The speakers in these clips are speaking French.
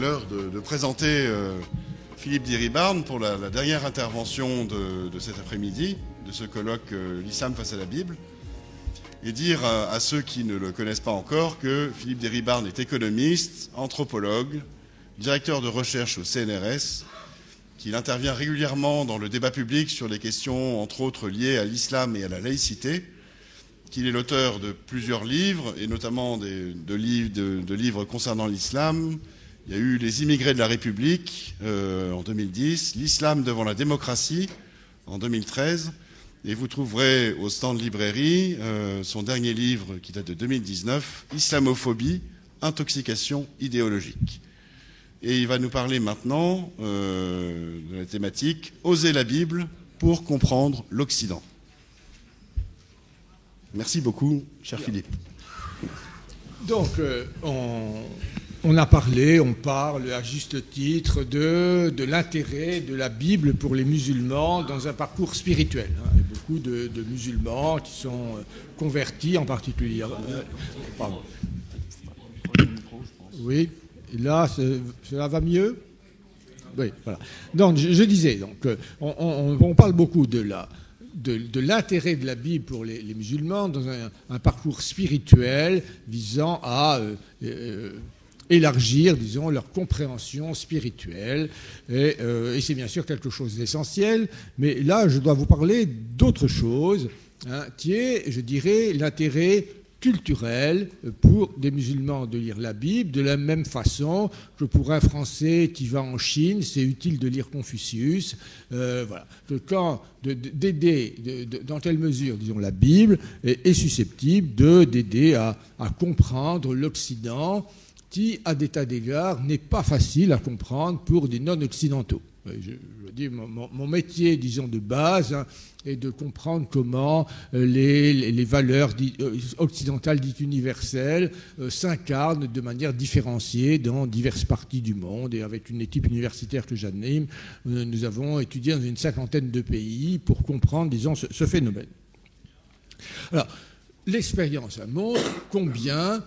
l'heure de présenter Philippe Diribarne pour la dernière intervention de cet après-midi, de ce colloque L'Islam face à la Bible, et dire à ceux qui ne le connaissent pas encore que Philippe Diribarne est économiste, anthropologue, directeur de recherche au CNRS, qu'il intervient régulièrement dans le débat public sur les questions, entre autres, liées à l'islam et à la laïcité, qu'il est l'auteur de plusieurs livres, et notamment de livres concernant l'islam. Il y a eu Les immigrés de la République en 2010, L'islam devant la démocratie en 2013, et vous trouverez au stand de librairie son dernier livre qui date de 2019, Islamophobie, intoxication idéologique. Et il va nous parler maintenant de la thématique « Oser la Bible pour comprendre l'Occident ». Merci beaucoup, cher Philippe. Donc, on a parlé, on parle à juste titre de l'intérêt de la Bible pour les musulmans dans un parcours spirituel. Il y a beaucoup de musulmans qui sont convertis en particulier. Pardon. Oui, et là, cela va mieux ? Oui, voilà. Donc, je disais, donc, on parle beaucoup de l'intérêt de la Bible pour les musulmans dans un parcours spirituel visant à élargir, disons, leur compréhension spirituelle. Et c'est bien sûr quelque chose d'essentiel. Mais là, je dois vous parler d'autre chose, qui est, je dirais, l'intérêt culturel pour des musulmans de lire la Bible, de la même façon que pour un Français qui va en Chine, c'est utile de lire Confucius. Voilà. D'aider, dans telle mesure, disons, la Bible est susceptible d'aider à comprendre l'Occident, qui, à des tas d'égards, n'est pas facile à comprendre pour des non-occidentaux. Je dis, mon métier, disons, de base, est de comprendre comment les valeurs occidentales dites universelles s'incarnent de manière différenciée dans diverses parties du monde. Et avec une équipe universitaire que j'anime, nous avons étudié dans une 50aine de pays pour comprendre, disons, ce phénomène. Alors, l'expérience montre combien,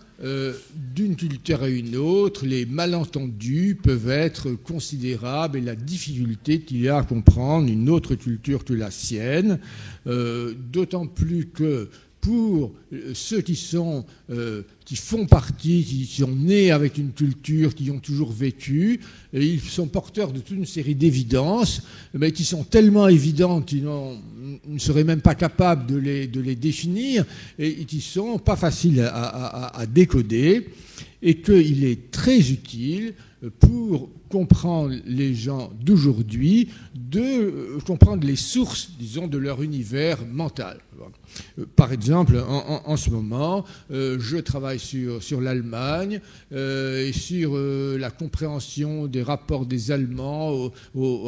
d'une culture à une autre, les malentendus peuvent être considérables et la difficulté qu'il y a à comprendre une autre culture que la sienne, d'autant plus que pour ceux qui font partie, qui sont nés avec une culture, qui ont toujours vécu, ils sont porteurs de toute une série d'évidences, mais qui sont tellement évidentes qu'ils ne seraient même pas capables de les définir, et qui ne sont pas faciles à décoder, et qu'il est très utile pour comprendre les gens d'aujourd'hui, de comprendre les sources, disons, de leur univers mental. Par exemple, en ce moment, je travaille sur l'Allemagne et sur la compréhension des rapports des Allemands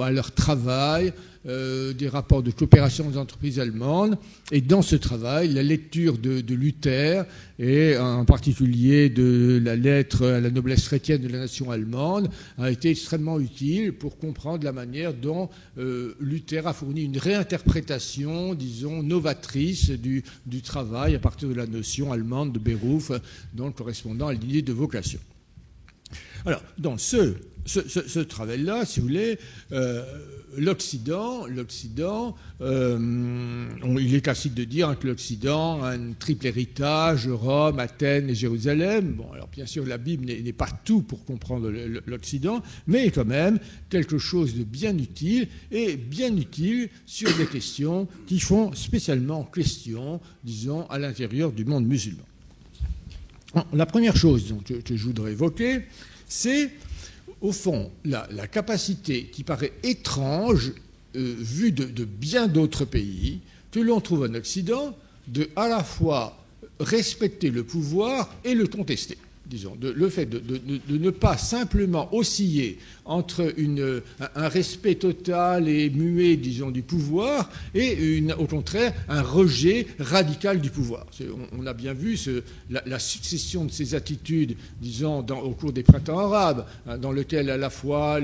à leur travail, des rapports de coopération des entreprises allemandes. Et dans ce travail, la lecture de Luther, et en particulier de la lettre à la noblesse chrétienne de la nation allemande, a été extrêmement utile pour comprendre la manière dont Luther a fourni une réinterprétation, disons, novatrice du travail à partir de la notion allemande de Beruf, donc correspondant à l'idée de vocation. Alors, dans ce travail-là, si vous voulez, l'Occident, il est classique de dire que l'Occident a un triple héritage, Rome, Athènes et Jérusalem. Bon, alors bien sûr, la Bible n'est pas tout pour comprendre l'Occident, mais quand même quelque chose de bien utile, et bien utile sur des questions qui font spécialement question, disons, à l'intérieur du monde musulman. La première chose que je voudrais évoquer, c'est au fond, la capacité qui paraît étrange, vue de bien d'autres pays, que l'on trouve en Occident, de à la fois respecter le pouvoir et le contester. Disons, le fait de ne pas simplement osciller entre un respect total et muet, disons, du pouvoir et, au contraire, un rejet radical du pouvoir. On a bien vu la succession de ces attitudes, disons, au cours des printemps arabes, dans lequel à la fois,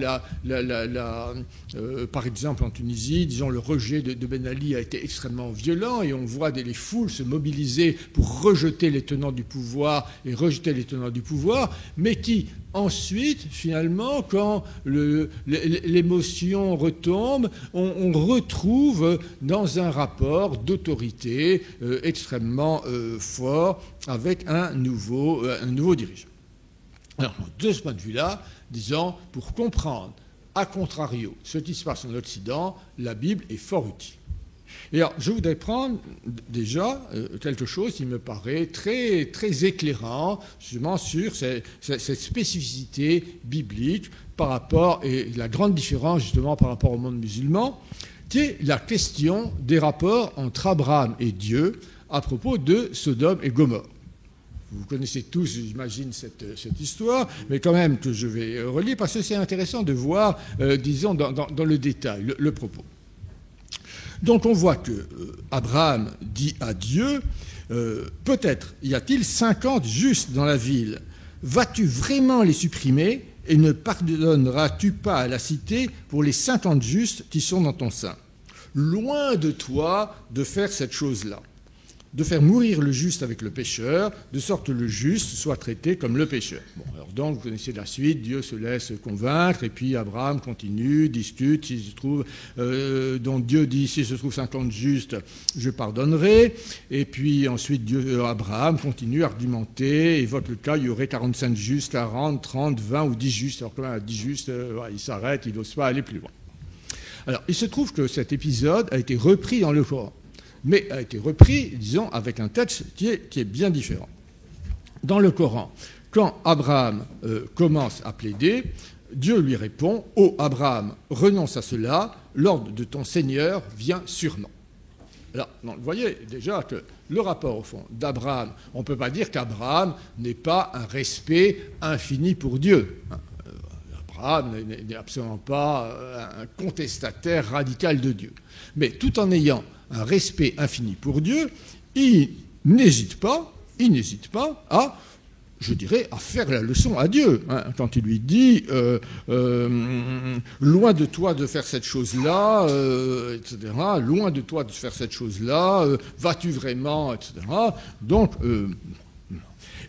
par exemple en Tunisie, disons, le rejet de Ben Ali a été extrêmement violent, et on voit les foules se mobiliser pour rejeter les tenants du pouvoir et rejeter les tenants du pouvoir, mais qui ensuite, finalement, quand l'émotion retombe, on retrouve dans un rapport d'autorité extrêmement fort avec un nouveau dirigeant. Alors, de ce point de vue-là, disons, pour comprendre, à contrario, ce qui se passe en Occident, la Bible est fort utile. Et alors, je voudrais prendre déjà quelque chose qui me paraît très, très éclairant, justement, sur cette spécificité biblique par rapport, et la grande différence, justement, par rapport au monde musulman, qui est la question des rapports entre Abraham et Dieu à propos de Sodome et Gomorrhe. Vous connaissez tous, j'imagine, cette histoire, mais quand même que je vais relire, parce que c'est intéressant de voir, disons, dans le détail, le propos. Donc on voit que Abraham dit à Dieu, peut-être y a-t-il 50 justes dans la ville, vas-tu vraiment les supprimer et ne pardonneras-tu pas à la cité pour les 50 justes qui sont dans ton sein? Loin de toi de faire cette chose-là, de faire mourir le juste avec le pécheur, de sorte que le juste soit traité comme le pécheur. Bon, alors donc, vous connaissez la suite, Dieu se laisse convaincre, et puis Abraham continue, discute, s'il se trouve, donc Dieu dit, s'il se trouve 50 justes, je pardonnerai, et puis ensuite Abraham continue à argumenter, évoque le cas, il y aurait 45 justes, 40, 30, 20 ou 10 justes, alors quand même à 10 justes, il s'arrête, il n'ose pas aller plus loin. Alors, il se trouve que cet épisode a été repris dans le Coran, mais a été repris, disons, avec un texte qui est bien différent. Dans le Coran, quand Abraham commence à plaider, Dieu lui répond « Ô Abraham, renonce à cela, l'ordre de ton Seigneur vient sûrement. » Alors, vous voyez déjà que le rapport, au fond, d'Abraham, on ne peut pas dire qu'Abraham n'ait pas un respect infini pour Dieu. Abraham n'est absolument pas un contestataire radical de Dieu. Mais tout en ayant un respect infini pour Dieu, il n'hésite pas à, je dirais, à faire la leçon à Dieu. Quand il lui dit loin de toi de faire cette chose-là, etc., loin de toi de faire cette chose-là, vas-tu vraiment, etc. Donc,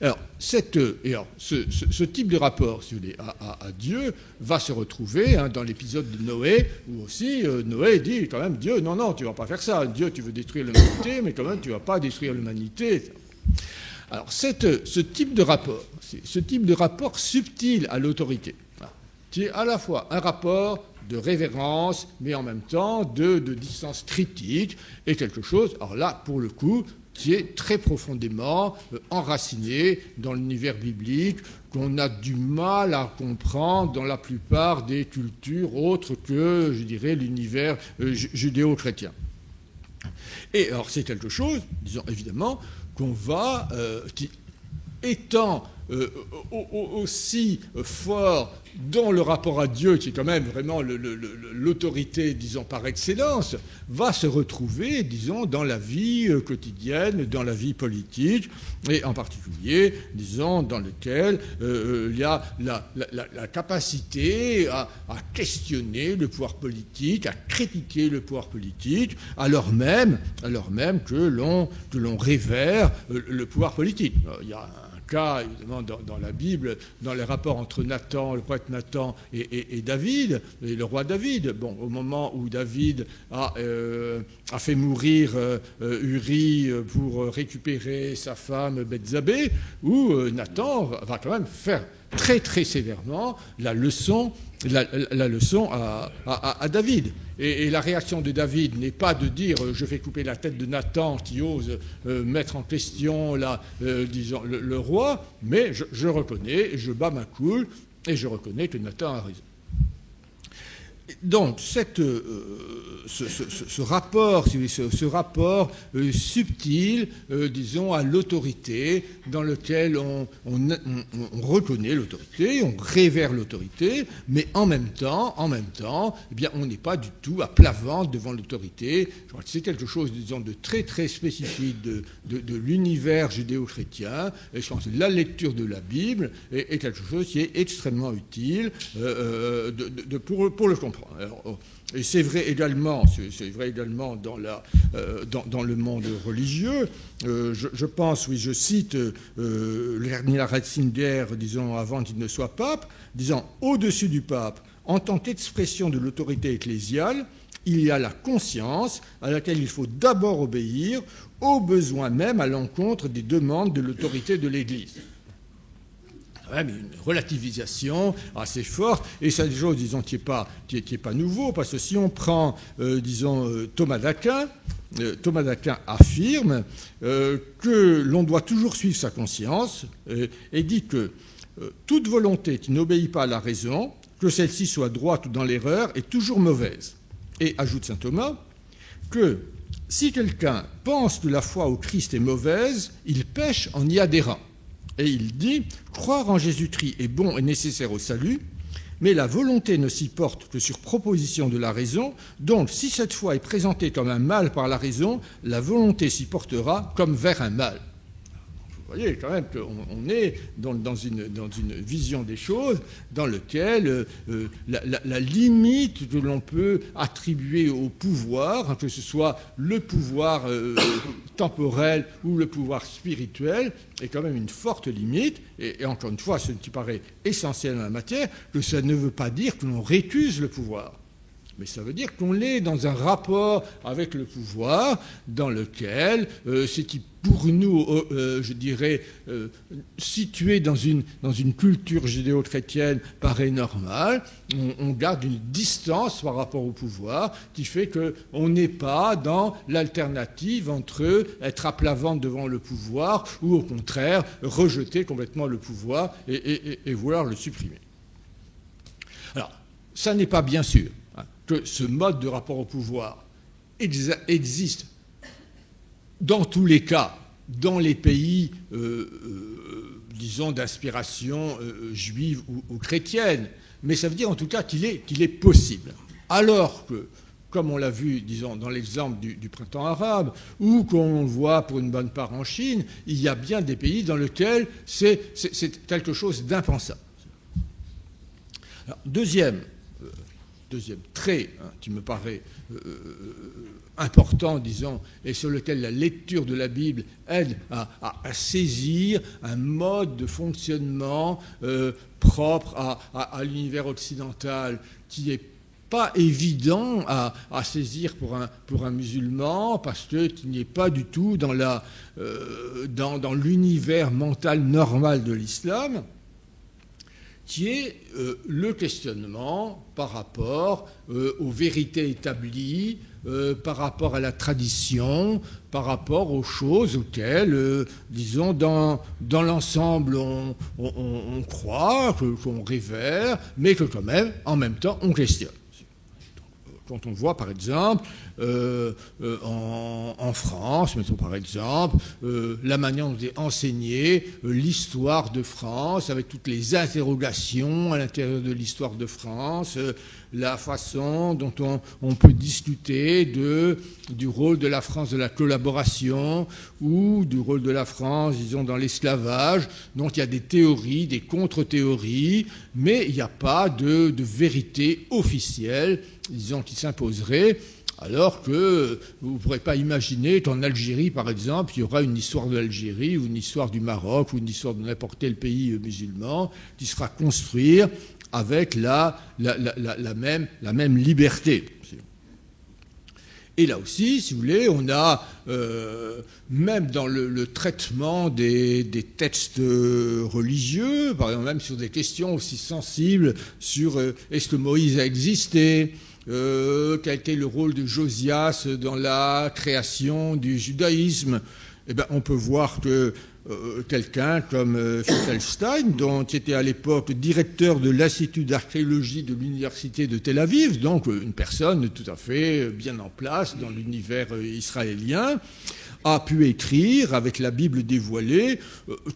alors, ce type de rapport, si vous voulez, à Dieu va se retrouver dans l'épisode de Noé, où aussi Noé dit quand même, Dieu, non, tu ne vas pas faire ça. Dieu, tu veux détruire l'humanité, mais quand même, tu ne vas pas détruire l'humanité. Alors, ce type de rapport subtil à l'autorité, qui est à la fois un rapport de révérence, mais en même temps de distance critique, est quelque chose, alors là, pour le coup, qui est très profondément enraciné dans l'univers biblique, qu'on a du mal à comprendre dans la plupart des cultures autres que, je dirais, l'univers judéo-chrétien. Et alors, c'est quelque chose, disons évidemment, qu'on va, qui étant aussi fort dans le rapport à Dieu, qui est quand même vraiment l'autorité, disons, par excellence, va se retrouver, disons, dans la vie quotidienne, dans la vie politique, et en particulier, disons, dans lequel il y a la capacité à questionner le pouvoir politique, à critiquer le pouvoir politique, alors même que l'on révère le pouvoir politique. Il y a cas, évidemment, dans la Bible, dans les rapports entre Nathan, le prophète Nathan et David, et le roi David. Bon, au moment où David a fait mourir Uri pour récupérer sa femme Bethzabée, où Nathan va quand même faire très très sévèrement la leçon à David. Et la réaction de David n'est pas de dire « je vais couper la tête de Nathan qui ose mettre en question disons, le roi », mais je reconnais, je bats ma coule et je reconnais que Nathan a raison. Donc, ce rapport, ce rapport subtil, disons, à l'autorité, dans lequel on reconnaît l'autorité, on révère l'autorité, mais en même temps, eh bien, on n'est pas du tout à plat ventre devant l'autorité. Je crois que c'est quelque chose, disons, de très très spécifique de l'univers judéo-chrétien. Et je pense que la lecture de la Bible est quelque chose qui est extrêmement utile pour le comprendre. comprendre. Alors, et c'est vrai également dans le monde religieux. Je pense, oui, je cite Bernard Ratzinger, disons, avant qu'il ne soit pape, disant « Au-dessus du pape, en tant qu'expression de l'autorité ecclésiale, il y a la conscience à laquelle il faut d'abord obéir, au besoin même à l'encontre des demandes de l'autorité de l'Église. » Même une relativisation assez forte, et c'est des choses, disons, qui n'est pas nouveau, parce que si on prend, Thomas d'Aquin affirme que l'on doit toujours suivre sa conscience, et dit que toute volonté qui n'obéit pas à la raison, que celle-ci soit droite ou dans l'erreur, est toujours mauvaise. Et ajoute saint Thomas que si quelqu'un pense que la foi au Christ est mauvaise, il pêche en y adhérant. Et il dit « Croire en Jésus-Christ est bon et nécessaire au salut, mais la volonté ne s'y porte que sur proposition de la raison, donc si cette foi est présentée comme un mal par la raison, la volonté s'y portera comme vers un mal. » Vous voyez quand même qu'on est dans une vision des choses dans laquelle la limite que l'on peut attribuer au pouvoir, que ce soit le pouvoir temporel ou le pouvoir spirituel, est quand même une forte limite. Et encore une fois, ce qui paraît essentiel dans la matière, que ça ne veut pas dire que l'on récuse le pouvoir. Mais ça veut dire qu'on est dans un rapport avec le pouvoir dans lequel, ce qui pour nous, je dirais, situé dans une culture judéo-chrétienne paraît normal, on garde une distance par rapport au pouvoir qui fait qu'on n'est pas dans l'alternative entre être à plat ventre devant le pouvoir ou au contraire rejeter complètement le pouvoir et vouloir le supprimer. Alors, ça n'est pas bien sûr que ce mode de rapport au pouvoir existe dans tous les cas dans les pays, disons, d'inspiration juive ou chrétienne, mais ça veut dire en tout cas qu'il est possible. Alors que, comme on l'a vu, disons, dans l'exemple du printemps arabe, ou qu'on le voit pour une bonne part en Chine, il y a bien des pays dans lesquels c'est quelque chose d'impensable. Alors, deuxième trait qui me paraît important, disons, et sur lequel la lecture de la Bible aide à saisir un mode de fonctionnement propre à l'univers occidental qui n'est pas évident à saisir pour un musulman, parce qu'il n'est pas du tout dans l'univers mental normal de l'islam, qui est le questionnement par rapport aux vérités établies, par rapport à la tradition, par rapport aux choses auxquelles, disons, dans l'ensemble, on croit, qu'on révère, mais que quand même, en même temps, on questionne. Quand on voit, par exemple, en France, mettons par exemple, la manière dont est enseignée l'histoire de France, avec toutes les interrogations à l'intérieur de l'histoire de France, la façon dont on peut discuter du rôle de la France de la collaboration ou du rôle de la France, disons, dans l'esclavage. Donc il y a des théories, des contre-théories, mais il n'y a pas de vérité officielle, disons, qui s'imposerait, alors que vous ne pourrez pas imaginer qu'en Algérie, par exemple, il y aura une histoire de l'Algérie ou une histoire du Maroc ou une histoire de n'importe quel pays musulman qui sera construite avec la même liberté. Et là aussi, si vous voulez, on a, même dans le traitement des textes religieux, par exemple même sur des questions aussi sensibles sur est-ce que Moïse a existé, quel était le rôle de Josias dans la création du judaïsme, eh bien, on peut voir que quelqu'un comme Finkelstein, dont était à l'époque directeur de l'Institut d'archéologie de l'Université de Tel Aviv, donc une personne tout à fait bien en place dans l'univers israélien, a pu écrire avec la Bible dévoilée,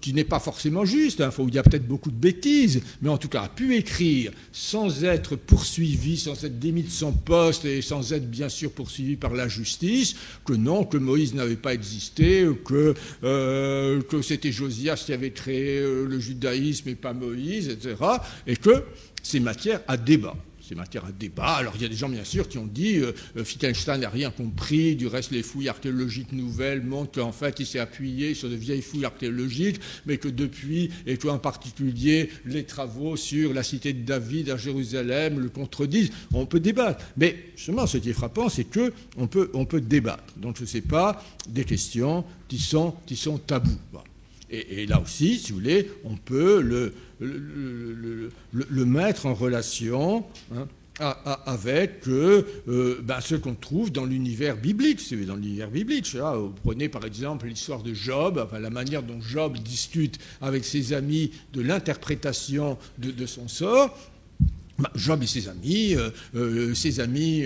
qui n'est pas forcément juste, hein, il y a peut-être beaucoup de bêtises, mais en tout cas a pu écrire sans être poursuivi, sans être démis de son poste et sans être bien sûr poursuivi par la justice, que non, que Moïse n'avait pas existé, que c'était Josias qui avait créé le judaïsme et pas Moïse, etc., et que c'est matière à débat. c'est matière à débat. Alors il y a des gens bien sûr qui ont dit Wittgenstein n'a rien compris, du reste les fouilles archéologiques nouvelles montrent qu'en fait il s'est appuyé sur de vieilles fouilles archéologiques, mais que depuis, et qu'en particulier les travaux sur la cité de David à Jérusalem le contredisent. On peut débattre, mais justement ce qui est frappant, c'est qu'on peut débattre. Donc je ne sais pas, des questions qui sont tabous. Voilà. Et là aussi, si vous voulez, on peut le mettre en relation avec ce qu'on trouve dans l'univers biblique. Si vous voulez, dans l'univers biblique, là, vous prenez par exemple l'histoire de Job, enfin, la manière dont Job discute avec ses amis de l'interprétation de son sort. Job et ses amis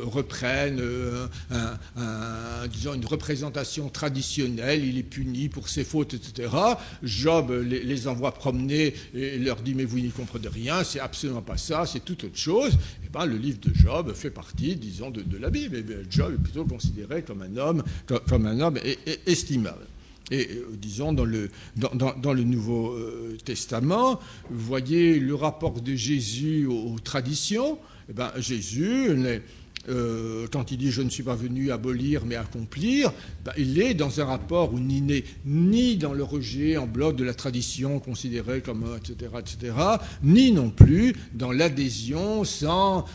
reprennent disons une représentation traditionnelle, il est puni pour ses fautes, etc. Job les envoie promener et leur dit « mais vous n'y comprenez rien, c'est absolument pas ça, c'est tout autre chose ». Et le livre de Job fait partie, disons, de la Bible. Et Job est plutôt considéré comme un homme estimable. Et disons, dans le Nouveau Testament, vous voyez le rapport de Jésus aux traditions. Jésus, quand il dit « je ne suis pas venu abolir mais accomplir », il est dans un rapport où il n'est ni dans le rejet en bloc de la tradition considérée comme etc., ni non plus dans l'adhésion sans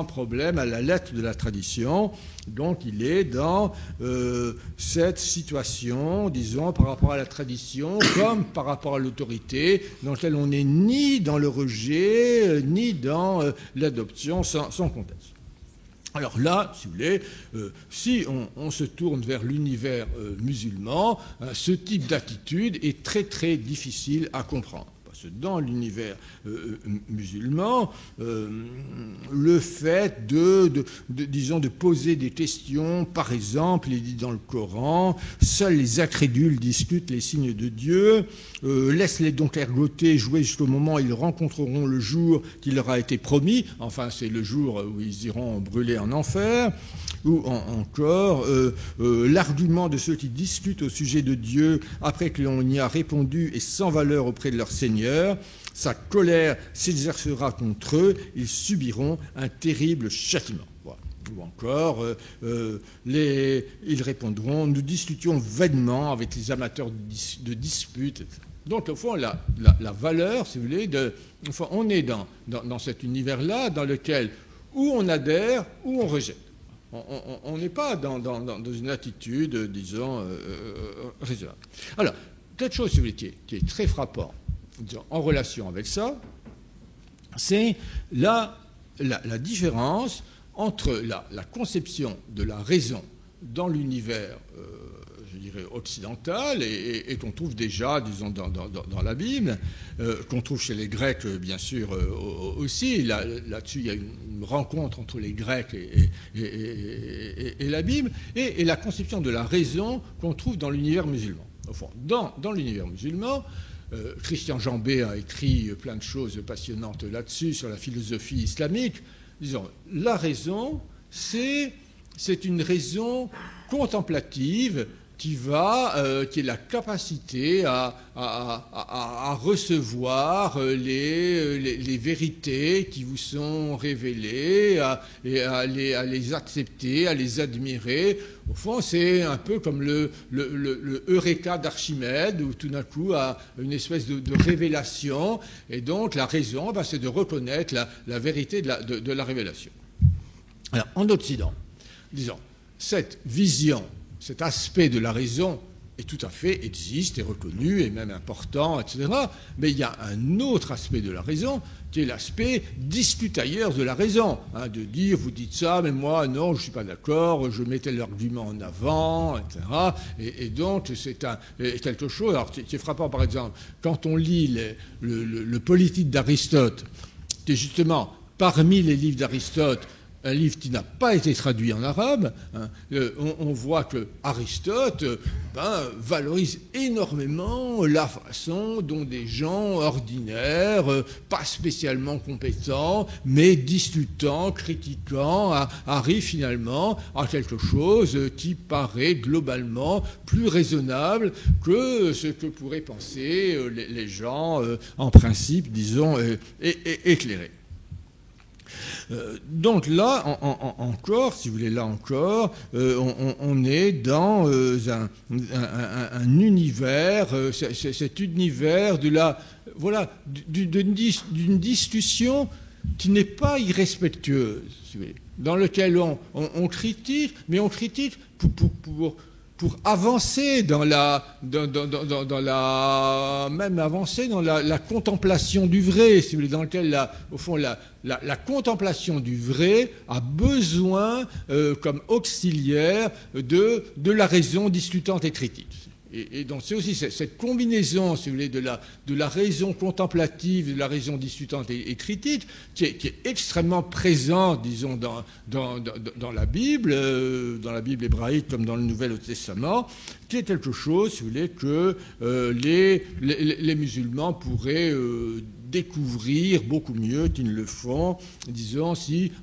problème à la lettre de la tradition. Donc il est dans cette situation, disons, par rapport à la tradition, comme par rapport à l'autorité, dans laquelle on n'est ni dans le rejet, ni dans l'adoption sans contexte. Alors là, si vous voulez, si on se tourne vers l'univers musulman, ce type d'attitude est très très difficile à comprendre. Parce que dans l'univers musulman, le fait de poser des questions, par exemple, il est dit dans le Coran, seuls les incrédules discutent les signes de Dieu, laisse-les donc ergoter, jouer jusqu'au moment où ils rencontreront le jour qui leur a été promis, enfin c'est le jour où ils iront brûler en enfer. Ou encore l'argument de ceux qui discutent au sujet de Dieu après que l'on y a répondu est sans valeur auprès de leur Seigneur. Sa colère s'exercera contre eux, ils subiront un terrible châtiment. Voilà. Ou encore, ils répondront, nous discutions vainement avec les amateurs de disputes, etc. Donc, au fond, la valeur, si vous voulez, on est dans cet univers-là dans lequel ou on adhère ou on rejette. On n'est pas dans une attitude, disons, raisonnable. Alors, quelque chose, si vous voulez, qui est très frappant, disons, en relation avec ça, c'est la différence entre la conception de la raison dans l'univers, je dirais, occidental, et qu'on trouve déjà, disons, dans la Bible, qu'on trouve chez les Grecs, bien sûr, aussi. Là-dessus, il y a une rencontre entre les Grecs et la Bible, et la conception de la raison qu'on trouve dans l'univers musulman. Au fond, dans l'univers musulman, Christian Jambé a écrit plein de choses passionnantes là-dessus, sur la philosophie islamique. Disons, la raison, c'est une raison contemplative qui est la capacité à recevoir les vérités qui vous sont révélées, et à les accepter, à les admirer. Au fond, c'est un peu comme le Eureka d'Archimède, où tout d'un coup, a une espèce de révélation, et donc la raison, c'est de reconnaître la vérité de la révélation. Alors, en Occident, disons, cette vision, cet aspect de la raison est tout à fait existe, est reconnu, est même important, etc. Mais il y a un autre aspect de la raison qui est l'aspect discutailleur de la raison, de dire vous dites ça, mais moi non, je ne suis pas d'accord, je mettais l'argument en avant, etc. Et donc c'est quelque chose. Alors c'est frappant, par exemple, quand on lit le Politique d'Aristote, qui est justement parmi les livres d'Aristote, un livre qui n'a pas été traduit en arabe, on voit que Aristote valorise énormément la façon dont des gens ordinaires, pas spécialement compétents, mais discutant, critiquant, arrivent finalement à quelque chose qui paraît globalement plus raisonnable que ce que pourraient penser les gens, en principe, disons, éclairés. Donc là, encore, si vous voulez, là encore, on est dans un univers, cet univers de la, voilà, d'une discussion qui n'est pas irrespectueuse, si vous voulez, dans lequel on critique, mais on critique pour avancer même avancer dans la contemplation du vrai, si vous voulez, dans lequel, au fond, la contemplation du vrai a besoin, comme auxiliaire, de la raison discutante et critique. Et donc c'est aussi cette combinaison, si vous voulez, de la raison contemplative, de la raison discutante et critique, qui est extrêmement présente, disons, dans la Bible hébraïque comme dans le Nouvel Testament, qui est quelque chose, si vous voulez, que les musulmans pourraient découvrir beaucoup mieux qu'ils ne le font, disons,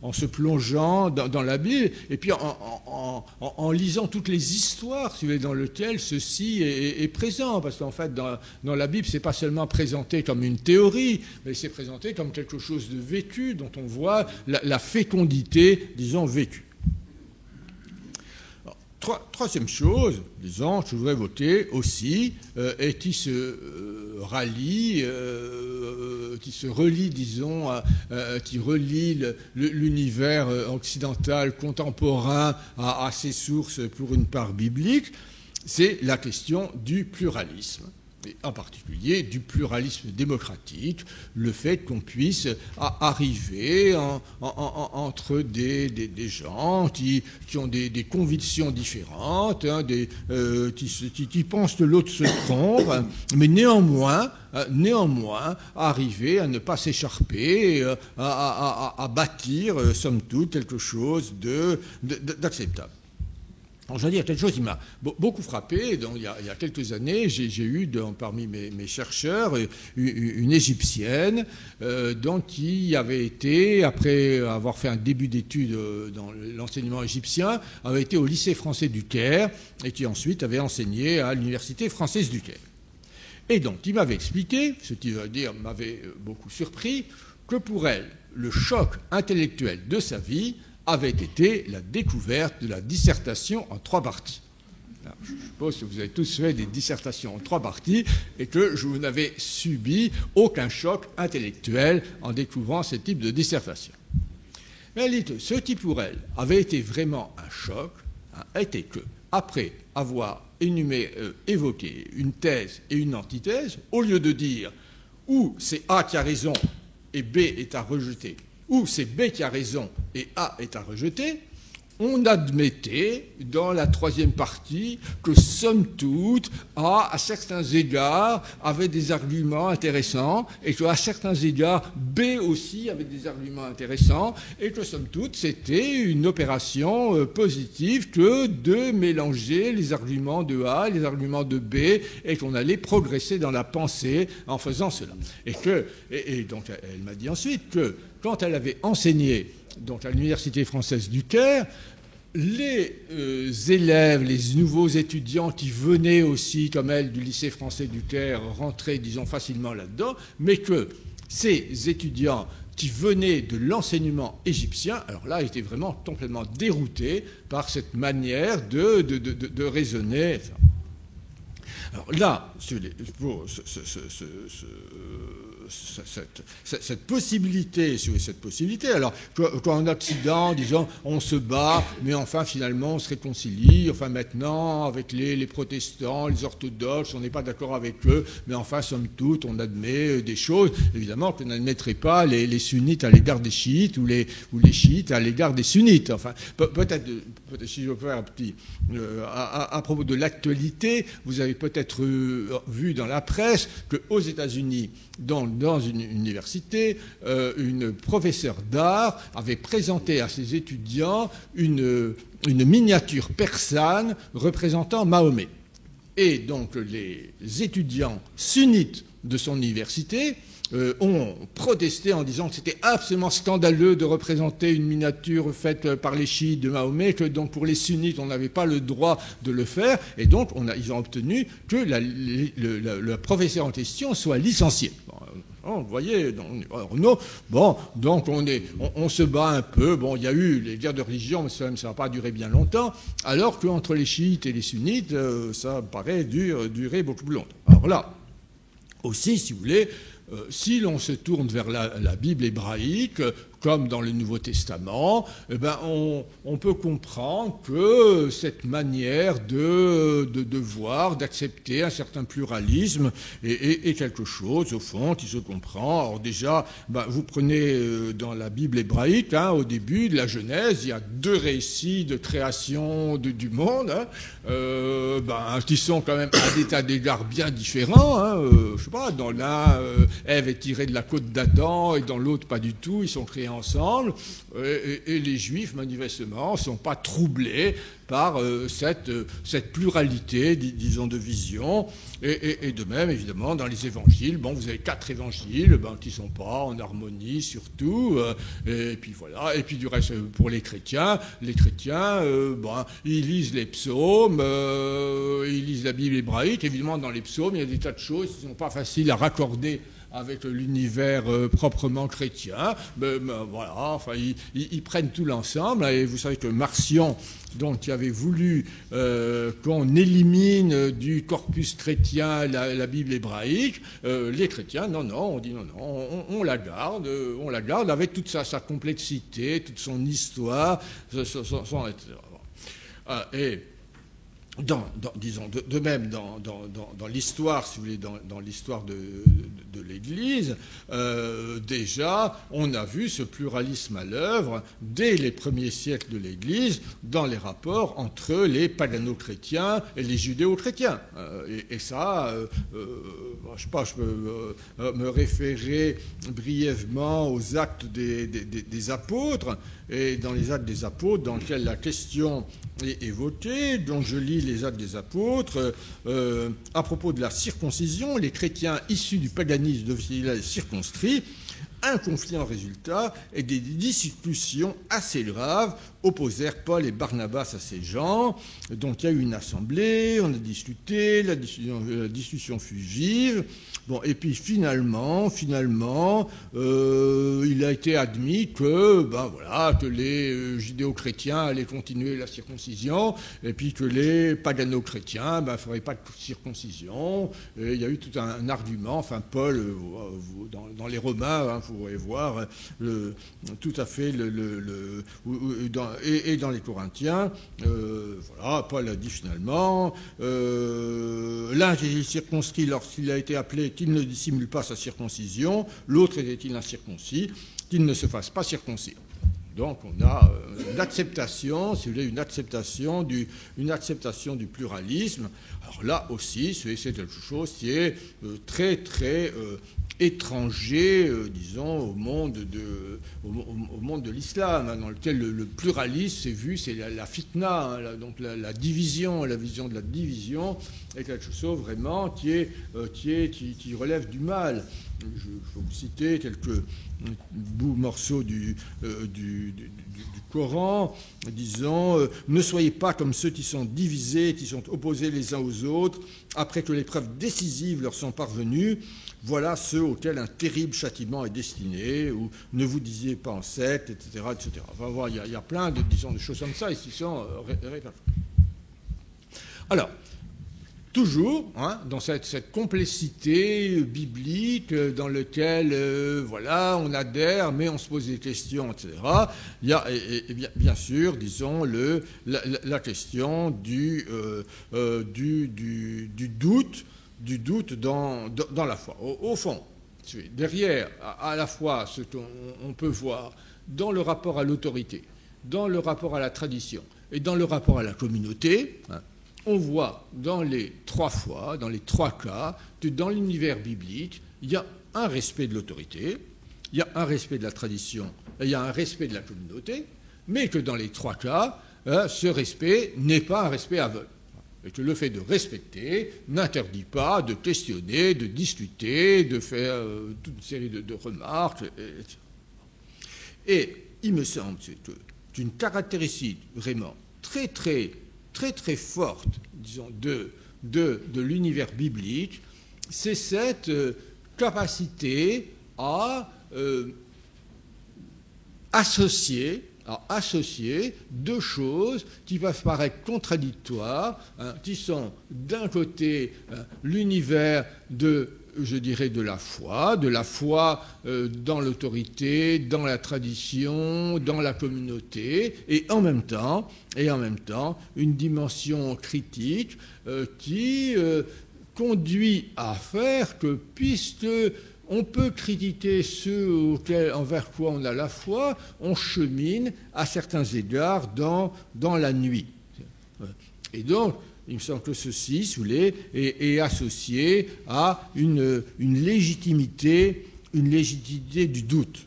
en se plongeant dans la Bible, et puis en lisant toutes les histoires, si vous voulez, dans lesquelles ceci est présent, parce qu'en fait, dans la Bible, c'est pas seulement présenté comme une théorie, mais c'est présenté comme quelque chose de vécu, dont on voit la fécondité, disons, vécue. Troisième chose, disons, je voudrais évoquer aussi, et qui se relie, disons, qui relie l'univers occidental contemporain à ses sources pour une part biblique, c'est la question du pluralisme. Et en particulier du pluralisme démocratique, le fait qu'on puisse arriver entre des gens qui ont des convictions différentes, hein, qui pensent que l'autre se trompe, mais néanmoins arriver à ne pas s'écharper, à bâtir, somme toute, quelque chose d'acceptable. Alors, je veux dire quelque chose qui m'a beaucoup frappé. Donc, il y a quelques années, j'ai eu parmi mes chercheurs une Égyptienne qui avait été, après avoir fait un début d'études dans l'enseignement égyptien, avait été au lycée français du Caire et qui ensuite avait enseigné à l'université française du Caire. Et donc, il m'avait expliqué, ce qui veut dire m'avait beaucoup surpris, que pour elle, le choc intellectuel de sa vie avait été la découverte de la dissertation en 3 parties. Alors, je suppose que vous avez tous fait des dissertations en 3 parties et que vous n'avez subi aucun choc intellectuel en découvrant ce type de dissertation. Mais elle dit, ce qui pour elle avait été vraiment un choc, était que, après avoir évoqué une thèse et une antithèse, au lieu de dire ou c'est A qui a raison et B est à rejeter, ou c'est B qui a raison et A est à rejeter, on admettait dans la 3e partie que, somme toute, A, à certains égards, avait des arguments intéressants, et qu'à certains égards, B aussi avait des arguments intéressants, et que, somme toute, c'était une opération positive que de mélanger les arguments de A et les arguments de B, et qu'on allait progresser dans la pensée en faisant cela. Et donc, elle m'a dit ensuite que, quand elle avait enseigné donc à l'Université française du Caire, les élèves, les nouveaux étudiants qui venaient aussi, comme elle, du lycée français du Caire, rentraient, disons, facilement là-dedans, mais que ces étudiants qui venaient de l'enseignement égyptien, alors là, étaient vraiment complètement déroutés par cette manière de raisonner. Alors là, pour cette possibilité, alors qu'en Occident, disons, on se bat, mais enfin finalement on se réconcilie, enfin maintenant avec les protestants, les orthodoxes, on n'est pas d'accord avec eux, mais enfin somme toute on admet des choses, évidemment qu'on n'admettrait pas les sunnites à l'égard des chiites ou les chiites à l'égard des sunnites. Enfin, peut-être si je peux faire un petit... à propos de l'actualité, vous avez peut-être vu dans la presse qu'aux États-Unis, dans une université, une professeure d'art avait présenté à ses étudiants une miniature persane représentant Mahomet. Et donc les étudiants sunnites de son université ont protesté en disant que c'était absolument scandaleux de représenter une miniature faite par les chiites de Mahomet, que donc pour les sunnites on n'avait pas le droit de le faire, et donc ils ont obtenu que le professeur en question soit licencié. Bon, Vous voyez, alors, non, bon, donc on se bat un peu. Bon, il y a eu les guerres de religion, mais ça n'a pas duré bien longtemps, alors qu'entre les chiites et les sunnites, ça paraît durer beaucoup plus longtemps. Alors là, aussi, si vous voulez, si l'on se tourne vers la Bible hébraïque, comme dans le Nouveau Testament, eh ben on peut comprendre que cette manière de voir, d'accepter un certain pluralisme est quelque chose, au fond, qui se comprend. Alors déjà, vous prenez dans la Bible hébraïque, au début de la Genèse, il y a 2 récits de création du monde, qui sont quand même à des tas d'égards bien différents. Je sais pas, dans l'un, Ève est tirée de la côte d'Adam, et dans l'autre, pas du tout, ils sont créés ensemble, et les Juifs, manifestement, ne sont pas troublés par cette pluralité, disons, de visions, et de même, évidemment, dans les évangiles, vous avez 4 évangiles qui ne sont pas en harmonie, surtout, et puis voilà, et puis du reste, pour les chrétiens, ils lisent les psaumes, ils lisent la Bible hébraïque, évidemment, dans les psaumes, il y a des tas de choses qui ne sont pas faciles à raccorder avec l'univers proprement chrétien, voilà, enfin, ils prennent tout l'ensemble, et vous savez que Marcion, donc, qui avait voulu qu'on élimine du corpus chrétien la Bible hébraïque, les chrétiens, non, on dit non, on la garde avec toute sa complexité, toute son histoire, etc. Et disons, de même dans l'histoire, si vous voulez, dans l'histoire de l'Église, déjà, on a vu ce pluralisme à l'œuvre dès les premiers siècles de l'Église dans les rapports entre les pagano-chrétiens et les judéo-chrétiens. Et ça, je sais pas, je peux me référer brièvement aux actes des apôtres, et dans les actes des apôtres, dans lesquels la question est évoquée, dont je lis les actes des apôtres, à propos de la circoncision, les chrétiens issus du paganisme deviennent circonstrits, un conflit en résultat et des discussions assez graves opposèrent Paul et Barnabas à ces gens. Donc il y a eu une assemblée, on a discuté, la discussion fut vive. Bon, et puis finalement, il a été admis que les judéo-chrétiens allaient continuer la circoncision, et puis que les pagano-chrétiens ne feraient pas de circoncision. Et il y a eu tout un argument. Enfin, Paul, dans les Romains, vous pourrez voir tout à fait et dans les Corinthiens, Paul a dit finalement, l'un est circonscrit lorsqu'il a été appelé qu'il ne dissimule pas sa circoncision, l'autre était-il incirconcis, qu'il ne se fasse pas circoncire. Donc on a une acceptation, si vous voulez, une acceptation du pluralisme. Alors là aussi, c'est quelque chose qui est très très étranger, disons, au monde de l'islam, dans lequel le pluralisme, c'est vu, c'est la fitna, donc la division, la vision de la division est quelque chose vraiment qui relève du mal. Je vais vous citer quelques morceaux du Coran, disons, ne soyez pas comme ceux qui sont divisés, qui sont opposés les uns aux autres, après que les preuves décisives leur sont parvenues. Voilà ceux auxquels un terrible châtiment est destiné, ou ne vous disiez pas en secte, etc., etc. Enfin, il y a plein de choses comme ça, et qui sont alors, toujours, dans cette complexité biblique dans laquelle, on adhère, mais on se pose des questions, etc. Il y a, bien sûr, disons, la question du doute dans la foi. Au fond, derrière, à la fois, ce qu'on peut voir dans le rapport à l'autorité, dans le rapport à la tradition et dans le rapport à la communauté, on voit dans les 3 fois, dans les 3 cas, que dans l'univers biblique, il y a un respect de l'autorité, il y a un respect de la tradition, et il y a un respect de la communauté, mais que dans les 3 cas, ce respect n'est pas un respect aveugle. Et que le fait de respecter n'interdit pas de questionner, de discuter, de faire toute une série de remarques, etc. Et il me semble qu'une caractéristique vraiment très, très, très, très forte, disons, de l'univers biblique, c'est cette capacité à associer deux choses qui peuvent paraître contradictoires, qui sont d'un côté l'univers de la foi dans l'autorité, dans la tradition, dans la communauté, et en même temps une dimension critique qui conduit à faire que, puisque on peut critiquer ceux envers quoi on a la foi, on chemine à certains égards dans la nuit. Et donc, il me semble que ceci, est associé à une légitimité du doute.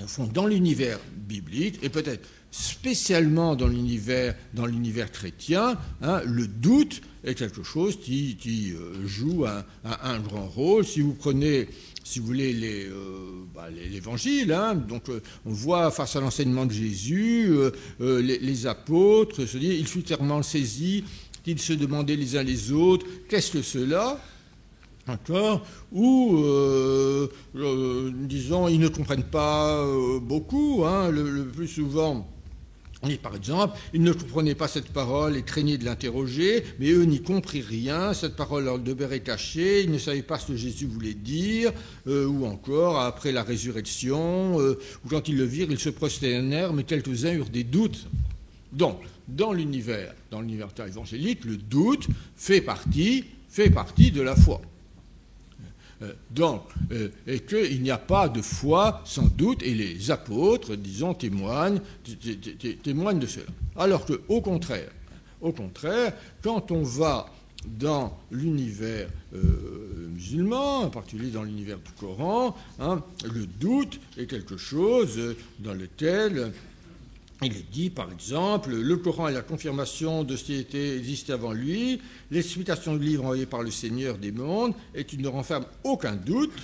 Au fond, dans l'univers biblique, et peut-être spécialement dans l'univers chrétien, le doute est quelque chose qui joue un grand rôle. Si vous prenez, si vous voulez, l'évangile, donc on voit face à l'enseignement de Jésus, les apôtres se disent, il fut tellement saisi qu'ils se demandaient les uns les autres, qu'est-ce que cela ? D'accord ? Ou, disons, ils ne comprennent pas beaucoup, le plus souvent. Et par exemple, ils ne comprenaient pas cette parole et craignaient de l'interroger, mais eux n'y comprirent rien, cette parole leur demeurait cachée, ils ne savaient pas ce que Jésus voulait dire, ou encore, après la résurrection, ou quand ils le virent, ils se prosternèrent, mais quelques-uns eurent des doutes. Donc, dans l'univers évangélique, le doute fait partie de la foi. Et qu'il n'y a pas de foi sans doute, et les apôtres, disons, témoignent de cela. Alors qu'au contraire, quand on va dans l'univers musulman, en particulier dans l'univers du Coran, le doute est quelque chose dans lequel il est dit, par exemple, le Coran est la confirmation de ce qui existait avant lui, l'explication du livre envoyé par le Seigneur des mondes, et qu'il ne renferme aucun doute,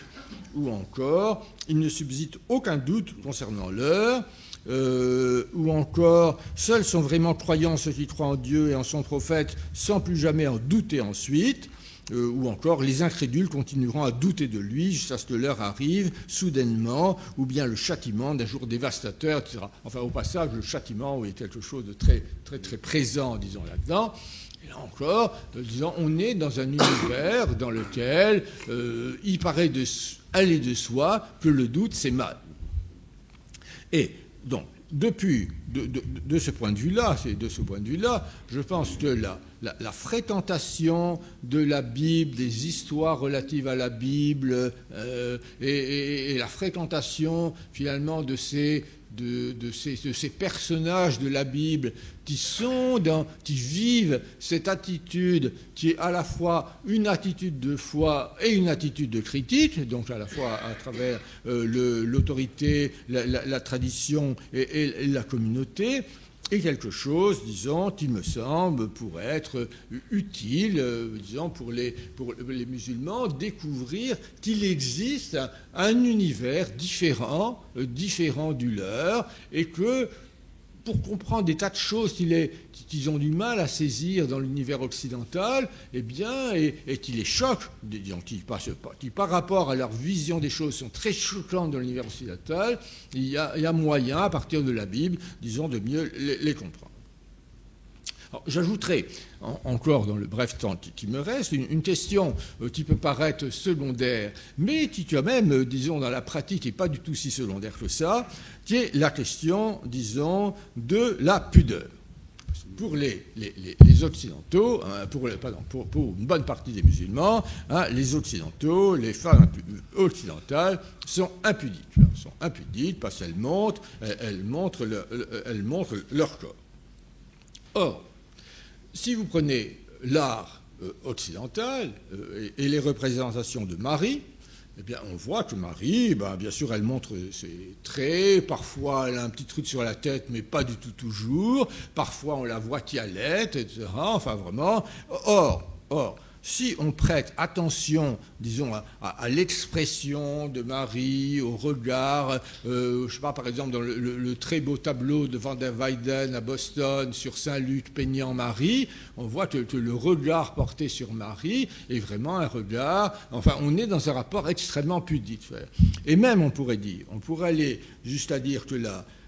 ou encore, il ne subsiste aucun doute concernant l'heure, ou encore, seuls sont vraiment croyants ceux qui croient en Dieu et en son prophète, sans plus jamais en douter ensuite, ou encore, les incrédules continueront à douter de lui jusqu'à ce que l'heure arrive, soudainement, ou bien le châtiment d'un jour dévastateur, etc. Enfin, au passage, le châtiment est quelque chose de très, très, très présent, disons, là-dedans. Et là encore, disons, on est dans un univers dans lequel il paraît aller de soi que le doute, c'est mal. Et donc, de ce point de vue-là, je pense que la fréquentation de la Bible, des histoires relatives à la Bible, et la fréquentation finalement de ces personnages de la Bible qui vivent cette attitude qui est à la fois une attitude de foi et une attitude de critique, donc à la fois à travers l'autorité, la tradition et la communauté, est quelque chose, disons, qui me semble pourrait être utile, disons, pour les musulmans, découvrir qu'il existe un univers différent du leur, et que pour comprendre des tas de choses qu'ils ont du mal à saisir dans l'univers occidental, eh bien, et qui les choquent, qui par rapport à leur vision des choses sont très choquantes dans l'univers occidental, il y a moyen, à partir de la Bible, disons, de mieux les comprendre. Alors, j'ajouterai encore dans le bref temps qui me reste une question qui peut paraître secondaire, mais qui quand même, disons, dans la pratique n'est pas du tout si secondaire que ça, qui est la question, disons, de la pudeur. Pour les Occidentaux, pour une bonne partie des musulmans, les Occidentaux, les femmes occidentales sont impudiques parce qu'elles montrent leur corps. Or, si vous prenez l'art occidental et les représentations de Marie, eh bien, on voit que Marie, bien sûr, elle montre ses traits, parfois elle a un petit truc sur la tête, mais pas du tout toujours, parfois on la voit qui allait, etc. Enfin, vraiment. Or, si on prête attention, disons, à l'expression de Marie, au regard, je ne sais pas, par exemple, dans le très beau tableau de Van der Weyden à Boston sur Saint-Luc peignant Marie, on voit que le regard porté sur Marie est vraiment un regard, enfin, on est dans un rapport extrêmement pudique. Et même, on pourrait aller jusqu'à dire que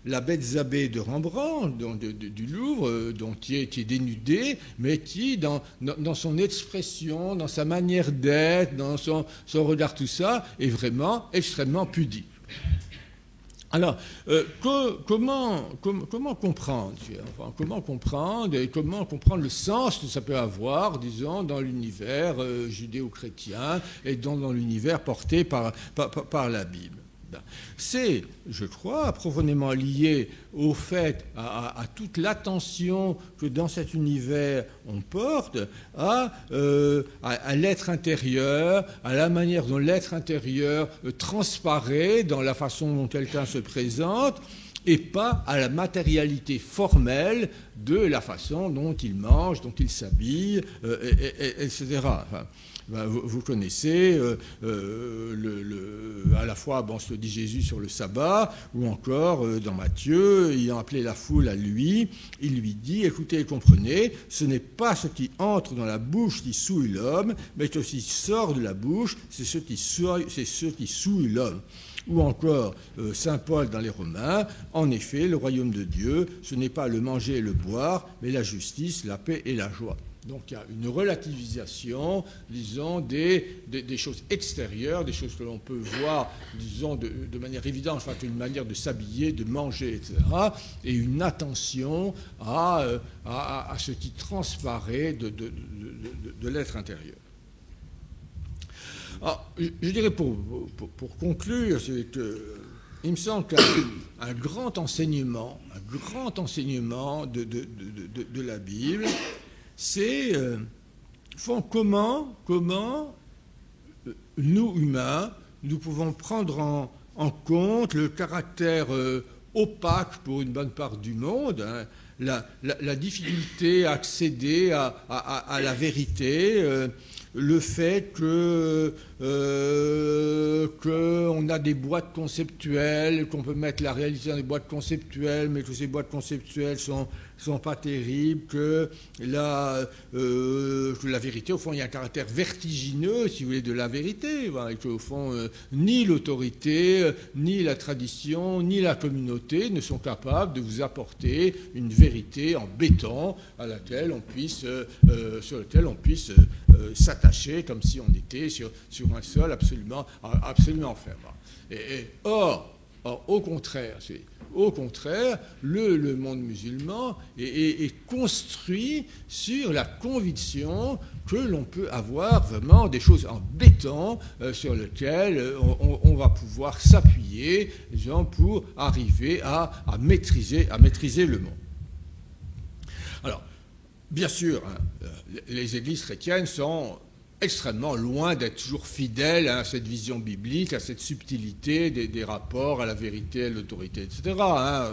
la Bethsabée de Rembrandt, du Louvre, qui est dénudée, mais qui, dans son expression, dans sa manière d'être, dans son regard, tout ça, est vraiment extrêmement pudique. Alors, comment comprendre, enfin, comment comprendre le sens que ça peut avoir, disons, dans l'univers judéo-chrétien et dans l'univers porté par la Bible? C'est, je crois, profondément lié au fait, à toute l'attention que dans cet univers on porte à l'être intérieur, à la manière dont l'être intérieur transparaît dans la façon dont quelqu'un se présente, et pas à la matérialité formelle de la façon dont il mange, dont il s'habille, etc. Enfin, vous connaissez à la fois ce que dit Jésus sur le sabbat, ou encore dans Matthieu, ayant appelé la foule à lui, il lui dit: écoutez et comprenez, ce n'est pas ce qui entre dans la bouche qui souille l'homme, mais ce qui sort de la bouche, c'est ce qui souille l'homme. Ou encore saint Paul dans les Romains: en effet, le royaume de Dieu, ce n'est pas le manger et le boire, mais la justice, la paix et la joie. Donc il y a une relativisation, disons, des choses extérieures, des choses que l'on peut voir, disons, de manière évidente, enfin, une manière de s'habiller, de manger, etc., et une attention à ce qui transparaît de l'être intérieur. Alors, je dirais pour conclure, c'est que il me semble qu'un grand enseignement de la Bible, c'est comment nous, humains, nous pouvons prendre en compte le caractère opaque pour une bonne part du monde, hein, la difficulté à accéder à la vérité, le fait qu'on a des boîtes conceptuelles, qu'on peut mettre la réalité dans des boîtes conceptuelles, mais que ces boîtes conceptuelles sont pas terribles, que la vérité, au fond, il y a un caractère vertigineux, si vous voulez, de la vérité, et qu'au fond, ni l'autorité, ni la tradition, ni la communauté ne sont capables de vous apporter une vérité en béton sur laquelle on puisse s'attacher comme si on était sur un sol absolument ferme. Or, au contraire, le monde musulman est construit sur la conviction que l'on peut avoir vraiment des choses en béton sur lesquelles on va pouvoir s'appuyer, disons, pour arriver à maîtriser le monde. Alors, bien sûr, les églises chrétiennes sont extrêmement loin d'être toujours fidèles à cette vision biblique, à cette subtilité des rapports à la vérité, à l'autorité, etc. À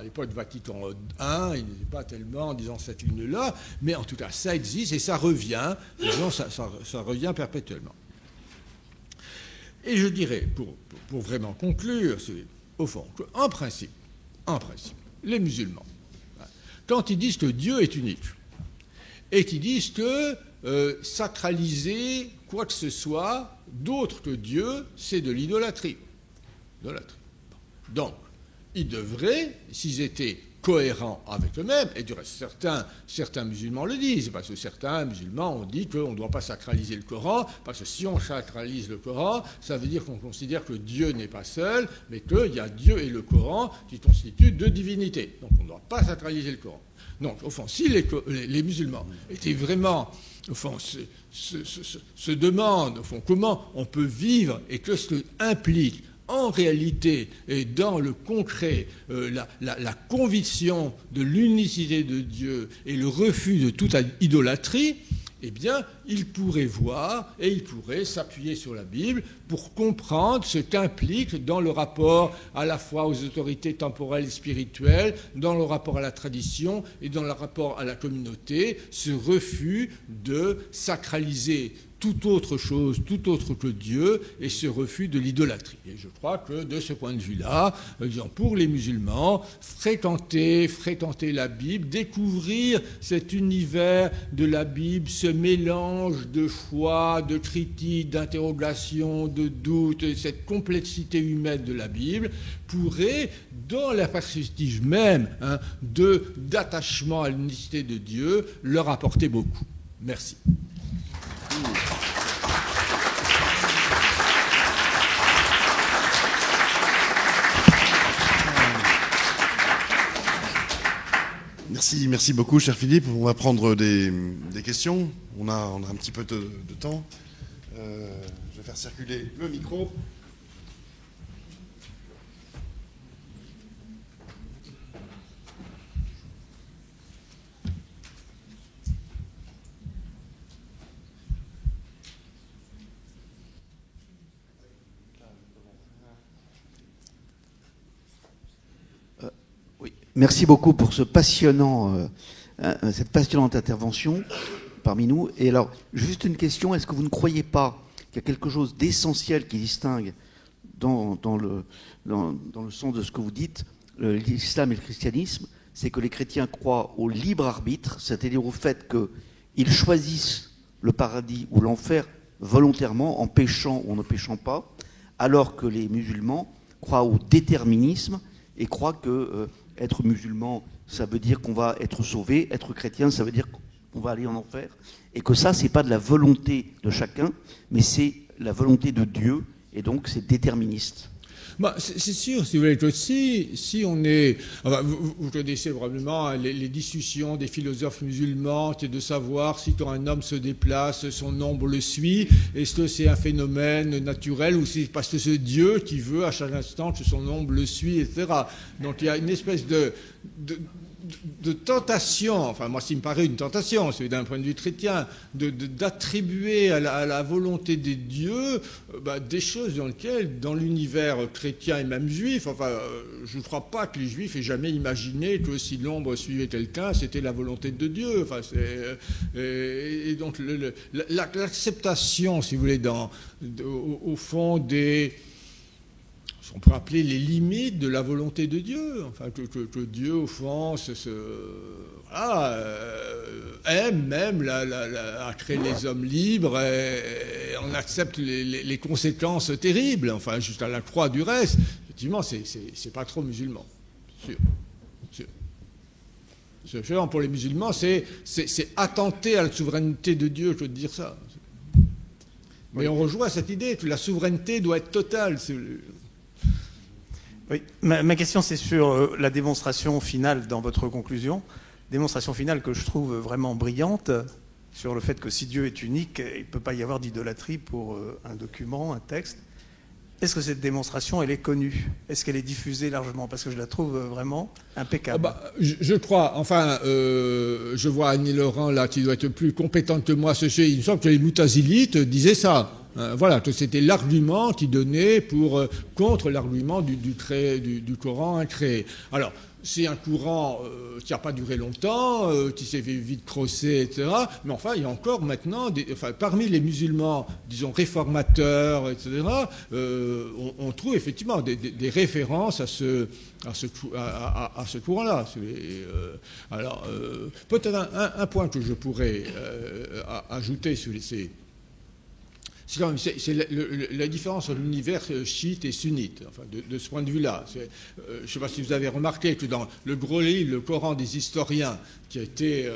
l'époque de Vatican I, il n'était pas tellement en disant cette ligne-là, mais en tout cas, ça existe et ça revient, disons, ça revient perpétuellement. Et je dirais, pour vraiment conclure, c'est au fond, qu'en principe, les musulmans, quand ils disent que Dieu est unique, et qu'ils disent que sacraliser quoi que ce soit d'autre que Dieu, c'est de l'idolâtrie. Donc, ils devraient, s'ils étaient cohérents avec eux-mêmes, et du reste, certains musulmans le disent, parce que certains musulmans ont dit qu'on ne doit pas sacraliser le Coran, parce que si on sacralise le Coran, ça veut dire qu'on considère que Dieu n'est pas seul, mais qu'il y a Dieu et le Coran qui constituent deux divinités. Donc on ne doit pas sacraliser le Coran. Donc, au fond, si les musulmans étaient vraiment, au fond, se demandent, au fond, comment on peut vivre et que ce que implique en réalité et dans le concret la conviction de l'unicité de Dieu et le refus de toute idolâtrie, eh bien, il pourrait voir et il pourrait s'appuyer sur la Bible pour comprendre ce qu'implique dans le rapport à la fois aux autorités temporelles et spirituelles, dans le rapport à la tradition et dans le rapport à la communauté, ce refus de sacraliser toute autre chose, tout autre que Dieu, et ce refus de l'idolâtrie. Et je crois que de ce point de vue-là, pour les musulmans, fréquenter la Bible, découvrir cet univers de la Bible, ce mélange de foi, de critique, d'interrogation, de doute, cette complexité humaine de la Bible, pourrait, dans la perspective même d'attachement à l'unicité de Dieu, leur apporter beaucoup. Merci. Merci beaucoup, cher Philippe. On va prendre des questions. On a un petit peu de temps. Je vais faire circuler le micro. Merci beaucoup pour cette passionnante intervention parmi nous. Et alors, juste une question, est-ce que vous ne croyez pas qu'il y a quelque chose d'essentiel qui distingue dans le sens de ce que vous dites, l'islam et le christianisme, c'est que les chrétiens croient au libre arbitre, c'est-à-dire au fait qu'ils choisissent le paradis ou l'enfer volontairement, en péchant ou en ne péchant pas, alors que les musulmans croient au déterminisme et croient que être musulman, ça veut dire qu'on va être sauvé. Être chrétien, ça veut dire qu'on va aller en enfer. Et que ça, c'est pas de la volonté de chacun, mais c'est la volonté de Dieu. Et donc, c'est déterministe. C'est sûr, si vous voulez, que si on est... Enfin, vous connaissez probablement les discussions des philosophes musulmans, c'est de savoir si quand un homme se déplace, son ombre le suit, est-ce que c'est un phénomène naturel ou c'est parce que c'est Dieu qui veut à chaque instant que son ombre le suit, etc. Donc il y a une espèce de tentation, enfin moi ça me paraît une tentation, c'est d'un point de vue chrétien, d'attribuer à la volonté des dieux des choses dans lesquelles, dans l'univers chrétien et même juif, je ne crois pas que les juifs aient jamais imaginé que si l'ombre suivait quelqu'un, c'était la volonté de Dieu. Et donc l'acceptation, si vous voulez, au fond des... on peut appeler les limites de la volonté de Dieu, que Dieu, au fond, aime même à créer les hommes libres, et on accepte les conséquences terribles, jusqu'à la croix du reste. Effectivement, c'est pas trop musulman, sûr. Pour les musulmans, c'est attenter à la souveraineté de Dieu que de dire ça. Mais on rejoint cette idée que la souveraineté doit être totale. Oui, ma question c'est sur la démonstration finale dans votre conclusion, démonstration finale que je trouve vraiment brillante sur le fait que si Dieu est unique, il ne peut pas y avoir d'idolâtrie pour un document, un texte. Est-ce que cette démonstration, elle est connue? Est-ce qu'elle est diffusée largement? Parce que je la trouve vraiment impeccable. Je crois, je vois Annie Laurent là qui doit être plus compétente que moi à ce sujet. Il me semble que les Moutazilites disaient ça. Voilà, que c'était l'argument qui donnait contre l'argument du Coran incréé. Alors, c'est un courant qui n'a pas duré longtemps, qui s'est fait vite crosser, etc. Mais il y a encore maintenant, parmi les musulmans, disons, réformateurs, etc., on trouve effectivement des références à ce courant-là. Alors, peut-être un point que je pourrais ajouter sur c'est la différence entre l'univers chiite et sunnite, de ce point de vue-là. Je ne sais pas si vous avez remarqué que dans le gros livre, le Coran des historiens, qui a été...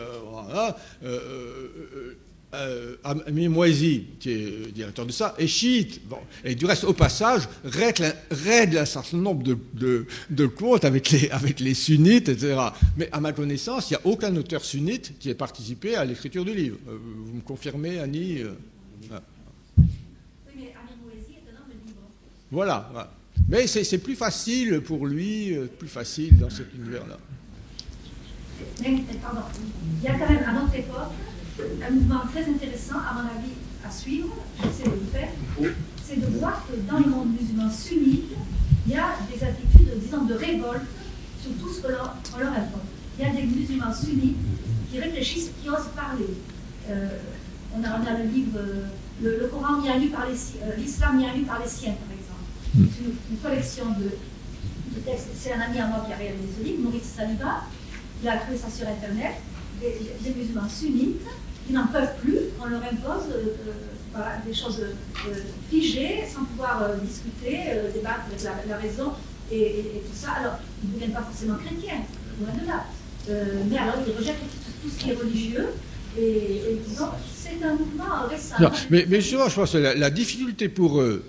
Amir Mouazi, qui est directeur de ça, est chiite. Et du reste, au passage, règle un certain nombre de comptes avec les sunnites, etc. Mais à ma connaissance, il n'y a aucun auteur sunnite qui ait participé à l'écriture du livre. Vous me confirmez, Annie Voilà. Mais c'est plus facile pour lui, plus facile dans cet univers-là. Pardon. Il y a quand même, à notre époque, un mouvement très intéressant, à mon avis, à suivre, j'essaie de le faire, c'est de voir que dans le monde musulman sunnite, il y a des attitudes, disons, de révolte sur tout ce qu'on leur impose. Il y a des musulmans sunnites qui réfléchissent, qui osent parler. On a le livre, le Coran mis à nu par l'islam mis à nu par les siens, par exemple. C'est une collection de textes. C'est un ami à moi qui a réalisé ce livre, Maurice Saliba. Il a trouvé ça sur Internet. Des musulmans sunnites qui n'en peuvent plus, on leur impose voilà, des choses figées, sans pouvoir discuter, débattre avec la raison et tout ça. Alors, ils ne deviennent pas forcément chrétiens, loin de là. Mais alors, ils rejettent tout ce qui est religieux. Et disons, c'est un mouvement récent. Non, mais justement, je pense que la difficulté pour eux,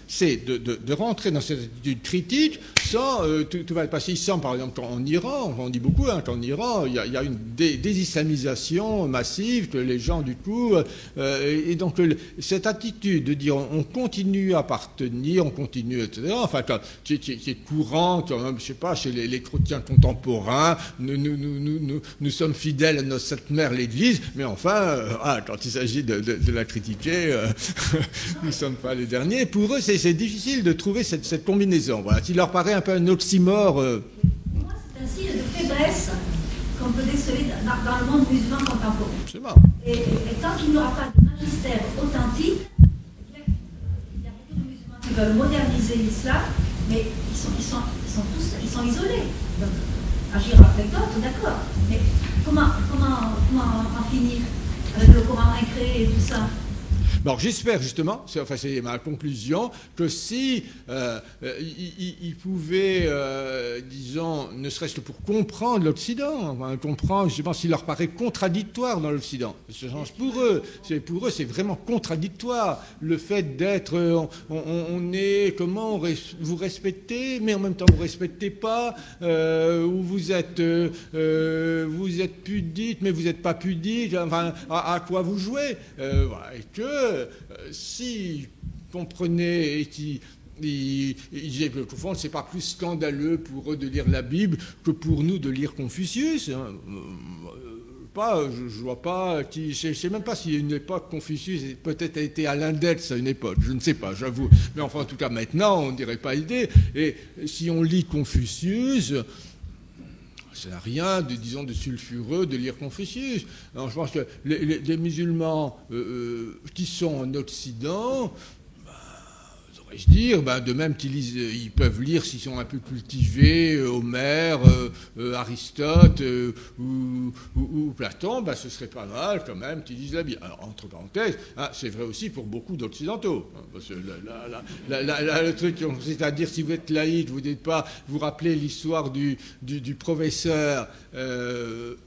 c'est de rentrer dans cette attitude critique sans tout va passer. Il semble, par exemple, qu'en Iran, on dit beaucoup qu'en Iran, il y a une désislamisation massive, que les gens, du coup, et donc cette attitude de dire on continue à appartenir, on continue, etc., enfin, qui est courant, quand même, je sais pas, chez les chrétiens contemporains, nous sommes fidèles à notre Sainte Mère, l'Église, mais enfin, quand il s'agit de la critiquer, nous ne sommes pas les derniers. Pour eux, c'est difficile de trouver cette combinaison. Voilà, qui leur paraît un peu un oxymore. Pour moi, c'est un signe de faiblesse qu'on peut déceler dans le monde musulman contemporain. Absolument. Et tant qu'il n'y aura pas de magistère authentique, il y a beaucoup de musulmans qui veulent moderniser l'islam, mais ils sont isolés. Donc, agir avec d'autres, d'accord. Mais comment en finir avec le Coran incréé et tout ça? Alors j'espère justement, c'est ma conclusion, que si ils pouvaient, disons, ne serait-ce que pour comprendre l'Occident, comprendre justement s'il leur paraît contradictoire dans l'Occident. Pour eux, c'est vraiment contradictoire le fait d'être, on est, comment vous respectez, mais en même temps vous respectez pas, ou vous êtes pudique, mais vous n'êtes pas pudique. Enfin, à quoi vous jouez, voilà, et que si comprenez et qui au fond, c'est pas plus scandaleux pour eux de lire la Bible que pour nous de lire Confucius. Hein. Je vois pas je sais même pas s'il y a une époque Confucius peut-être a été à l'index à une époque, je ne sais pas, j'avoue. Mais enfin, en tout cas, maintenant, on ne dirait pas idée. Et si on lit Confucius, ça n'a rien de sulfureux de lire Confucius. Alors, je pense que les musulmans qui sont en Occident, je dire, de même ils peuvent lire, s'ils sont un peu cultivés, Homère, Aristote ou Platon, ce serait pas mal quand même qu'ils lisent la Bible. Alors, entre parenthèses, c'est vrai aussi pour beaucoup d'Occidentaux. Parce que le truc, c'est-à-dire, si vous êtes laïque, vous n'êtes pas, vous rappelez l'histoire du professeur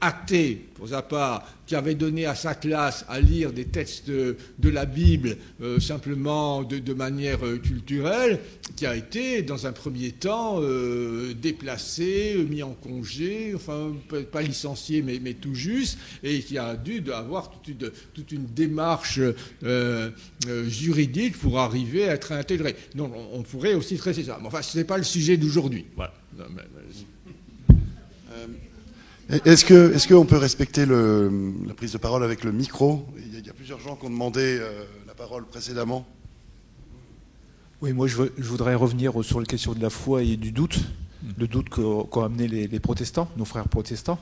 athée, pour sa part, qui avait donné à sa classe à lire des textes de la Bible simplement de manière culturelle, qui a été, dans un premier temps, déplacé, mis en congé, enfin, pas licencié, mais tout juste, et qui a dû avoir toute une démarche juridique pour arriver à être intégré. Donc, on pourrait aussi traiter ça. Mais enfin, ce n'est pas le sujet d'aujourd'hui. Voilà. Est-ce qu'on peut respecter la prise de parole avec le micro? Il y a plusieurs gens qui ont demandé la parole précédemment. Oui, moi je voudrais revenir sur la question de la foi et du doute, le doute qu'ont amené les protestants, nos frères protestants.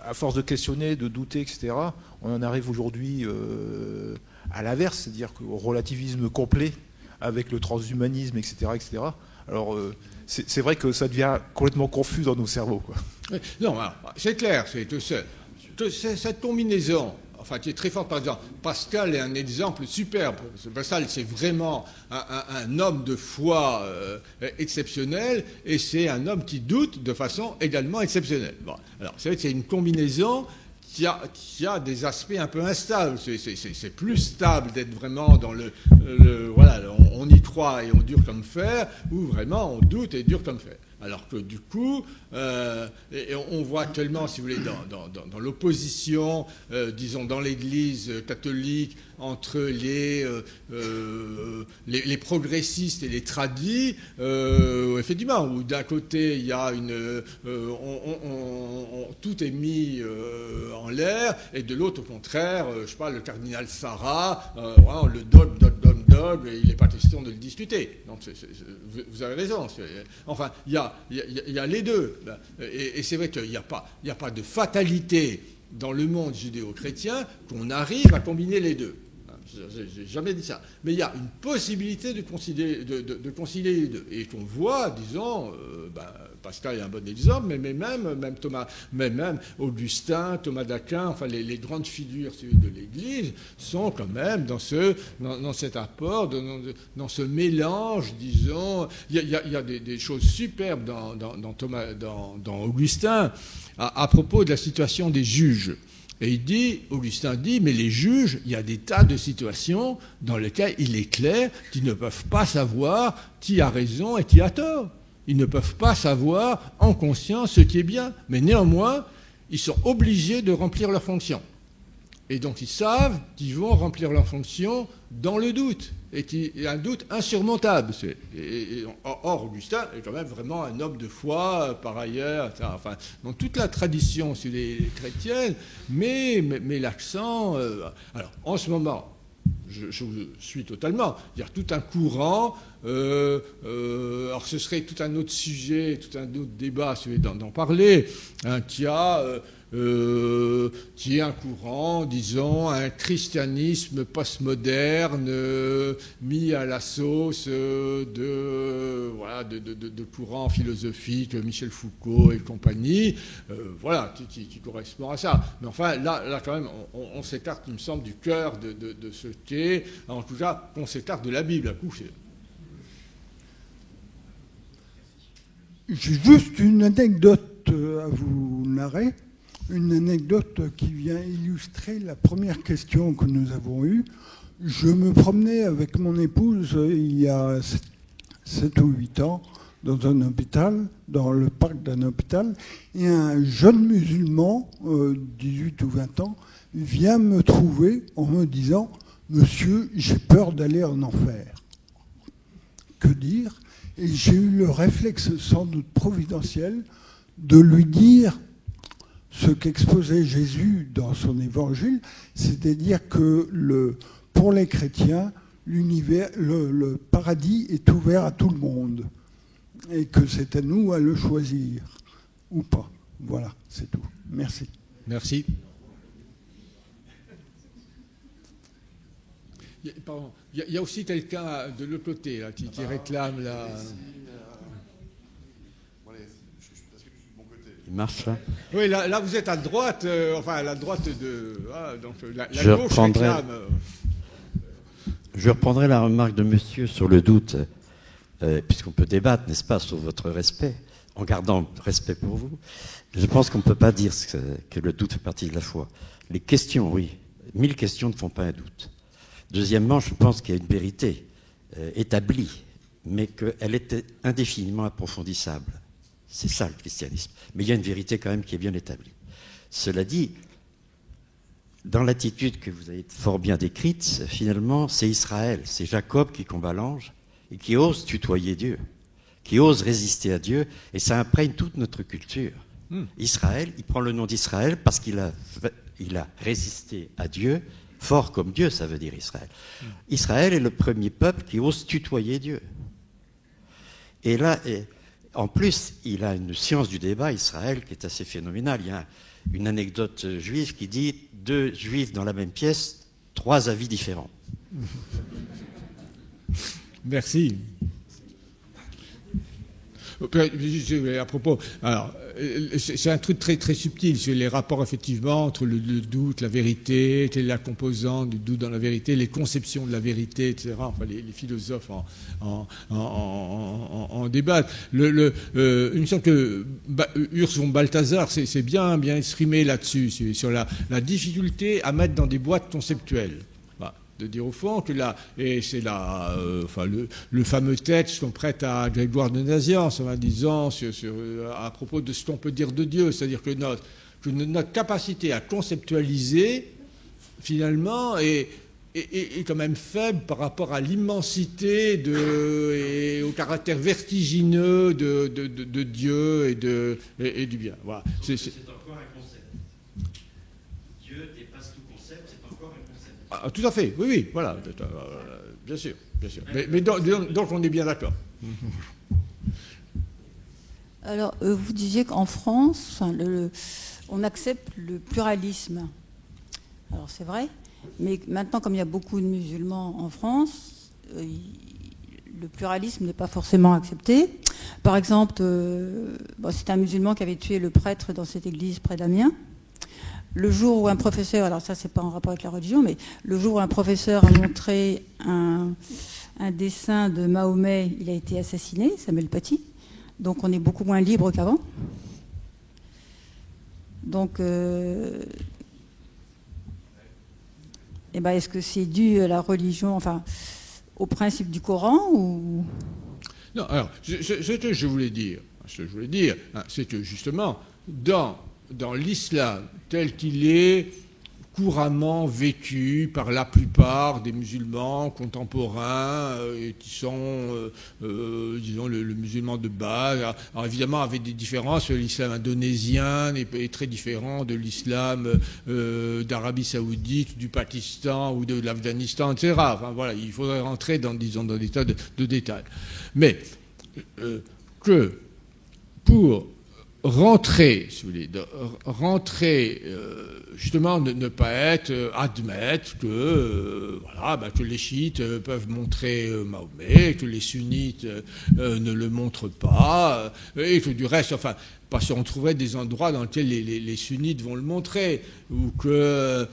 À force de questionner, de douter, etc., on en arrive aujourd'hui à l'inverse, c'est-à-dire au relativisme complet avec le transhumanisme, etc., etc. Alors, c'est vrai que ça devient complètement confus dans nos cerveaux, quoi. Non, c'est clair, cette combinaison, enfin, qui est très forte. Par exemple, Pascal est un exemple superbe. Pascal, c'est vraiment un homme de foi exceptionnel, et c'est un homme qui doute de façon également exceptionnelle. Bon, alors, c'est vrai que c'est une combinaison qui a des aspects un peu instables. C'est plus stable d'être vraiment dans voilà, on y croit et on dure comme fer, ou vraiment on doute et dure comme fer. Alors que du coup, et on voit actuellement, si vous voulez, dans l'opposition, disons, dans l'Église catholique, entre les progressistes et les tradis, effectivement, où d'un côté, il y a tout est mis en l'air, et de l'autre, au contraire, je sais pas, le cardinal Sarah, le dogme, il n'est pas question de le discuter. Donc, vous avez raison. Enfin, il y a les deux. Et c'est vrai qu'il n'y a pas de fatalité dans le monde judéo-chrétien qu'on arrive à combiner les deux. J'ai jamais dit ça. Mais il y a une possibilité de concilier les deux. Et qu'on voit, disons, Pascal est un bon exemple, mais même Thomas, même Augustin, Thomas d'Aquin, enfin les grandes figures de l'Église sont quand même dans cet apport, dans ce mélange, disons. Il y a des choses superbes dans Augustin à propos de la situation des juges. Et Augustin dit, mais les juges, il y a des tas de situations dans lesquelles il est clair qu'ils ne peuvent pas savoir qui a raison et qui a tort. Ils ne peuvent pas savoir en conscience ce qui est bien. Mais néanmoins, ils sont obligés de remplir leur fonction. Et donc ils savent qu'ils vont remplir leur fonction dans le doute. Et qu'il y a un doute insurmontable. Or, Augustin est quand même vraiment un homme de foi, par ailleurs, enfin, dans toute la tradition sur les chrétiennes, mais l'accent... alors, en ce moment, je vous suis totalement, il y a tout un courant, alors ce serait tout un autre sujet, tout un autre débat, si vous voulez d'en parler, qui est un courant, disons, un christianisme postmoderne mis à la sauce de courants philosophiques, Michel Foucault et compagnie, qui correspond à ça. Mais enfin, là quand même, on s'écarte, il me semble, du cœur de ce qu'est, en tout cas, on s'écarte de la Bible à coup. J'ai juste une anecdote à vous narrer. Une anecdote qui vient illustrer la première question que nous avons eue. Je me promenais avec mon épouse il y a 7 ou 8 ans dans un hôpital, dans le parc d'un hôpital, et un jeune musulman, 18 ou 20 ans, vient me trouver en me disant « Monsieur, j'ai peur d'aller en enfer ». Que dire ? Et j'ai eu le réflexe sans doute providentiel de lui dire ce qu'exposait Jésus dans son évangile, c'est-à-dire que pour les chrétiens, l'univers, le paradis est ouvert à tout le monde et que c'est à nous à le choisir ou pas. Voilà, c'est tout. Merci. Merci. Pardon, il y a aussi quelqu'un de l'autre côté là, qui réclame la... Il marche là. Oui, là vous êtes à droite, à la droite de... donc la gauche réclame... Je reprendrai la remarque de monsieur sur le doute, puisqu'on peut débattre, n'est-ce pas, sur votre respect, en gardant respect pour vous. Je pense qu'on ne peut pas dire que le doute fait partie de la foi. Les questions, oui. 1000 questions ne font pas un doute. Deuxièmement, je pense qu'il y a une vérité établie, mais qu'elle est indéfiniment approfondissable. C'est ça le christianisme. Mais il y a une vérité quand même qui est bien établie. Cela dit, dans l'attitude que vous avez fort bien décrite, finalement, c'est Israël, c'est Jacob qui combat l'ange et qui ose tutoyer Dieu, qui ose résister à Dieu, et ça imprègne toute notre culture. Israël, il prend le nom d'Israël parce qu'il a résisté à Dieu, fort comme Dieu, ça veut dire Israël. Israël est le premier peuple qui ose tutoyer Dieu. Et là... En plus, il a une science du débat, Israël, qui est assez phénoménale. Il y a une anecdote juive qui dit 2 juifs dans la même pièce, 3 avis différents. Merci. À propos, alors, c'est un truc très très subtil sur les rapports effectivement entre le doute, la vérité, quelle est la composante du doute dans la vérité, les conceptions de la vérité, etc. Enfin, les philosophes en débattent. Il me semble que Urs von Balthasar c'est bien exprimé là-dessus, sur la difficulté à mettre dans des boîtes conceptuelles. de dire au fond que et c'est le fameux texte qu'on prête à Grégoire de Nazianze en disant à propos de ce qu'on peut dire de Dieu, c'est-à-dire que notre capacité à conceptualiser finalement est quand même faible par rapport à l'immensité et au caractère vertigineux de Dieu et du bien. Voilà. C'est encore un concept. Dieu dépasse tout concept, c'est encore un concept. Ah, tout à fait, oui, voilà, bien sûr. Mais donc on est bien d'accord. Alors, vous disiez qu'en France, on accepte le pluralisme. Alors c'est vrai, mais maintenant, comme il y a beaucoup de musulmans en France, le pluralisme n'est pas forcément accepté. Par exemple, c'est un musulman qui avait tué le prêtre dans cette église près d'Amiens. Le jour où un professeur, alors ça c'est pas en rapport avec la religion, mais le jour où un professeur a montré un dessin de Mahomet, il a été assassiné, Samuel Paty. Donc on est beaucoup moins libre qu'avant. Donc, est-ce que c'est dû à la religion, enfin, au principe du Coran ou... Non, alors, ce que je voulais dire, c'est que justement, dans l'islam tel qu'il est couramment vécu par la plupart des musulmans contemporains qui sont, disons, le musulman de base. Alors évidemment, avec des différences, l'islam indonésien est très différent de l'islam d'Arabie Saoudite, du Pakistan ou de l'Afghanistan, etc. Enfin, voilà, il faudrait rentrer dans des tas de détails. Mais que pour rentrer, si vous voulez, justement, ne pas admettre que, que les chiites peuvent montrer Mahomet, que les sunnites ne le montrent pas, et que du reste, enfin, parce qu'on trouverait des endroits dans lesquels les sunnites vont le montrer, ou que,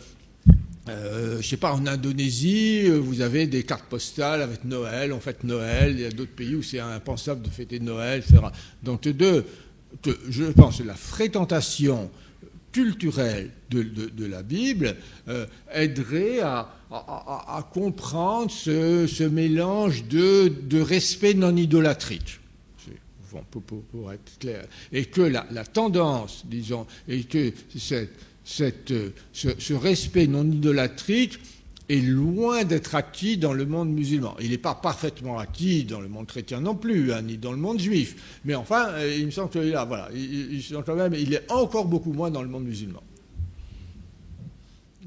je sais pas, en Indonésie, vous avez des cartes postales avec Noël, on fête Noël, il y a d'autres pays où c'est impensable de fêter Noël, etc. Donc, que je pense que la fréquentation culturelle de la Bible aiderait à comprendre ce mélange de respect non idolâtrique, pour être clair, et que la tendance, disons, et que ce respect non idolâtrique est loin d'être acquis dans le monde musulman. Il n'est pas parfaitement acquis dans le monde chrétien non plus, ni dans le monde juif. Mais enfin, il me semble qu'il il est encore beaucoup moins dans le monde musulman.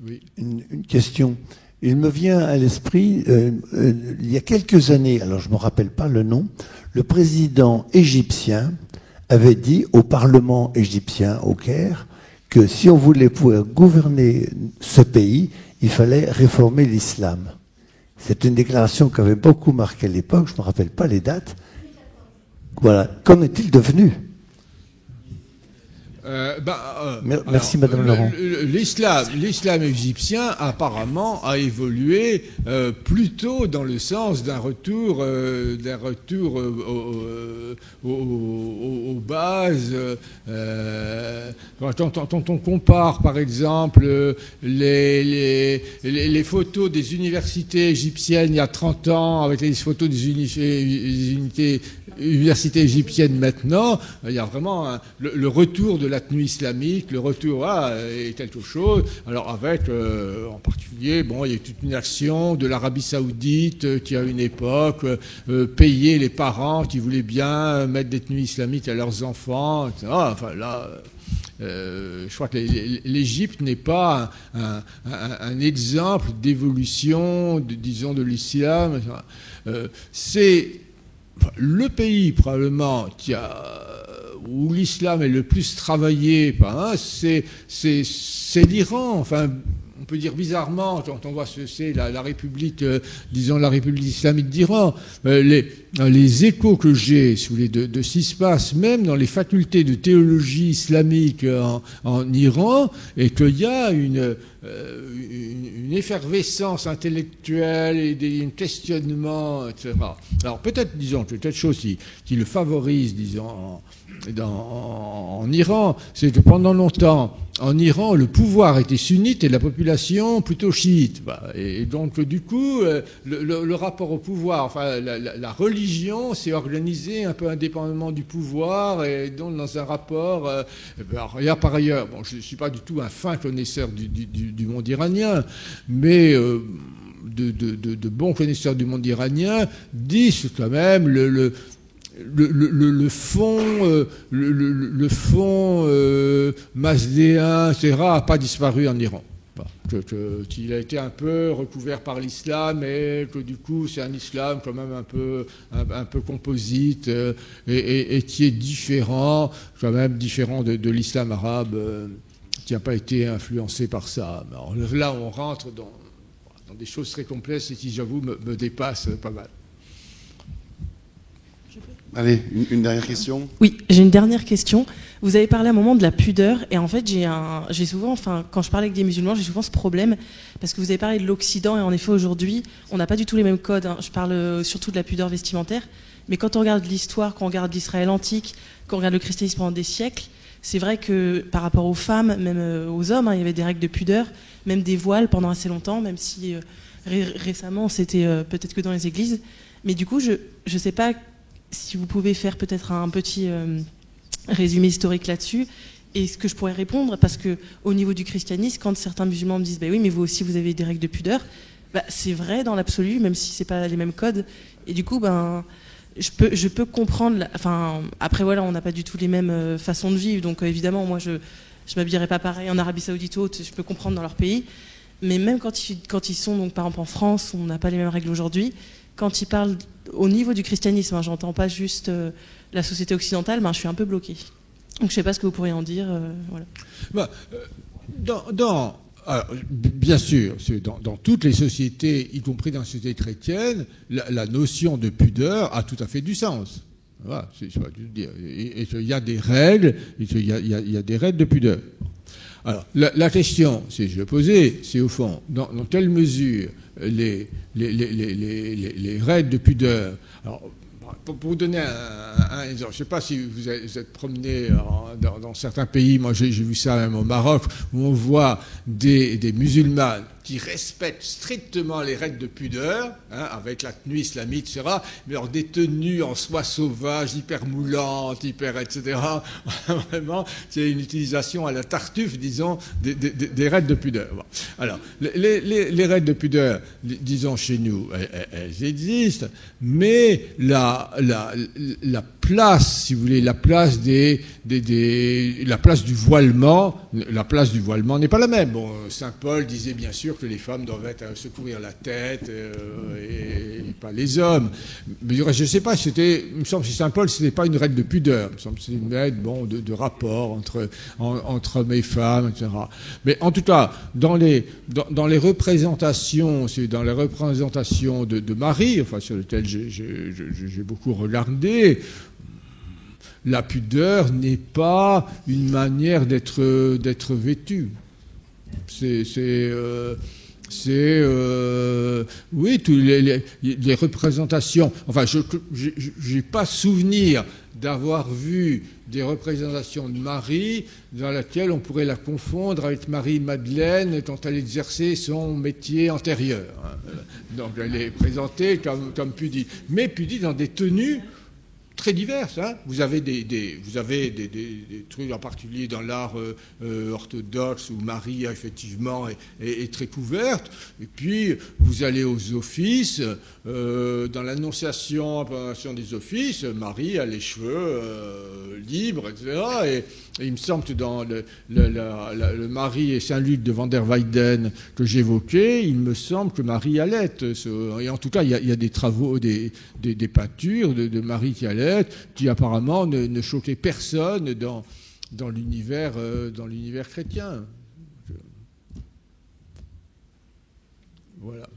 Oui. Une question. Il me vient à l'esprit, il y a quelques années, alors je ne me rappelle pas le nom, le président égyptien avait dit au Parlement égyptien, au Caire, que si on voulait pouvoir gouverner ce pays, il fallait réformer l'islam. C'est une déclaration qui avait beaucoup marqué l'époque, je ne me rappelle pas les dates. Voilà. Qu'en est-il devenu ? Merci, Madame Laurent. L'islam égyptien, apparemment, a évolué plutôt dans le sens d'un retour aux bases. Quand on compare, par exemple, les photos des universités égyptiennes il y a 30 ans avec les photos des universités égyptiennes maintenant, il y a vraiment le retour de la tenue islamique, le retour est quelque chose. Alors avec, en particulier, il y a toute une action de l'Arabie Saoudite qui, à une époque, payait les parents qui voulaient bien mettre des tenues islamiques à leurs enfants, etc. Enfin là, je crois que l'Égypte n'est pas un exemple d'évolution, disons, de l'islam. C'est le pays probablement où l'islam est le plus travaillé, c'est l'Iran. Enfin, on peut dire bizarrement, quand on voit ce que c'est la République, disons la République islamique d'Iran, les échos que j'ai de ce qui se passe, même dans les facultés de théologie islamique en Iran, et qu'il y a une effervescence intellectuelle et un questionnement, etc. Alors peut-être, disons, quelque chose qui le favorise, disons, en Iran, c'est que pendant longtemps, en Iran, le pouvoir était sunnite et la population plutôt chiite. Et donc, du coup, le rapport au pouvoir, enfin, la religion s'est organisée un peu indépendamment du pouvoir et donc dans un rapport. Il y a par ailleurs, bon, je ne suis pas du tout un fin connaisseur du monde iranien, mais de bons connaisseurs du monde iranien disent quand même le fond mazdéen, etc., n'a pas disparu en Iran. Qu'il a été un peu recouvert par l'islam et que du coup c'est un islam quand même un peu composite et qui est différent, quand même différent de l'islam arabe qui n'a pas été influencé par ça. Alors là on rentre dans des choses très complexes et qui j'avoue me dépassent pas mal. Allez, une dernière question. Oui, j'ai une dernière question. Vous avez parlé à un moment de la pudeur, et en fait, j'ai souvent, enfin, quand je parle avec des musulmans, j'ai souvent ce problème, parce que vous avez parlé de l'Occident, et en effet, aujourd'hui, on n'a pas du tout les mêmes codes. Je parle surtout de la pudeur vestimentaire, mais quand on regarde l'histoire, quand on regarde l'Israël antique, quand on regarde le christianisme pendant des siècles, c'est vrai que par rapport aux femmes, même aux hommes, il y avait des règles de pudeur, même des voiles pendant assez longtemps, même si récemment, c'était peut-être que dans les églises. Mais du coup, je ne sais pas si vous pouvez faire peut-être un petit résumé historique là-dessus, et ce que je pourrais répondre, parce qu'au niveau du christianisme, quand certains musulmans me disent oui, mais vous aussi vous avez des règles de pudeur, c'est vrai dans l'absolu, même si c'est pas les mêmes codes, et du coup je peux comprendre, après voilà, on n'a pas du tout les mêmes façons de vivre, donc évidemment moi je m'habillerai pas pareil en Arabie Saoudite ou autre, je peux comprendre dans leur pays, mais même quand ils sont donc par exemple en France, on n'a pas les mêmes règles aujourd'hui. Quand il parle au niveau du christianisme, j'entends pas juste la société occidentale, je suis un peu bloquée. Donc je ne sais pas ce que vous pourriez en dire. Voilà. Alors, bien sûr, dans toutes les sociétés, y compris dans les sociétés chrétiennes, la notion de pudeur a tout à fait du sens. Voilà, c'est pas du dire. Et il y a des règles, il y a des règles de pudeur. Alors, la question, si je vais poser, c'est au fond, dans quelle mesure les règles de pudeur. Alors, pour vous donner un exemple, je ne sais pas si vous êtes promené dans certains pays, moi j'ai vu ça même au Maroc, où on voit des musulmanes qui respectent strictement les règles de pudeur, avec la tenue islamique, etc., mais alors des tenues en soie sauvage, hyper moulantes, etc. Vraiment, c'est une utilisation à la Tartuffe, disons, des règles de pudeur. Bon. Alors, les règles de pudeur, disons chez nous, elles existent, mais la place, si vous voulez, la place du voilement n'est pas la même. Bon, Saint Paul disait bien sûr que les femmes doivent se couvrir la tête et pas les hommes. Mais je ne sais pas, il me semble que chez Saint Paul, ce n'était pas une règle de pudeur. Il me semble que c'était une règle de rapport entre hommes et femmes, etc. Mais en tout cas, dans les représentations, de Marie, enfin sur lesquelles j'ai beaucoup regardé, la pudeur n'est pas une manière d'être vêtu. Oui, tous les représentations. Enfin, je n'ai pas souvenir d'avoir vu des représentations de Marie dans lesquelles on pourrait la confondre avec Marie-Madeleine quand elle exerçait son métier antérieur. Donc elle est présentée comme pudique. Mais pudique dans des tenues très diverses. Vous avez des trucs en particulier dans l'art orthodoxe où Marie effectivement est très couverte. Et puis vous allez aux offices, dans l'annonciation des offices, Marie a les cheveux libres, etc. Et il me semble que dans le Marie et Saint-Luc de Van der Weyden que j'évoquais, il me semble que Marie allait. Et en tout cas, il y a des travaux, des peintures de Marie qui allait, qui apparemment ne choquaient personne dans l'univers chrétien. Voilà.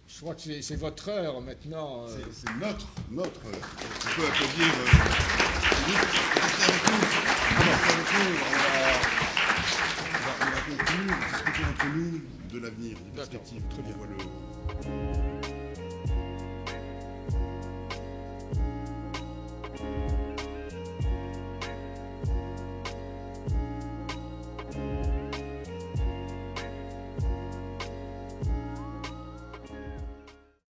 Je crois que c'est votre heure maintenant. C'est notre. On peut applaudir. On va conclure, discuter entre nous de l'avenir, des perspectives. Très bien.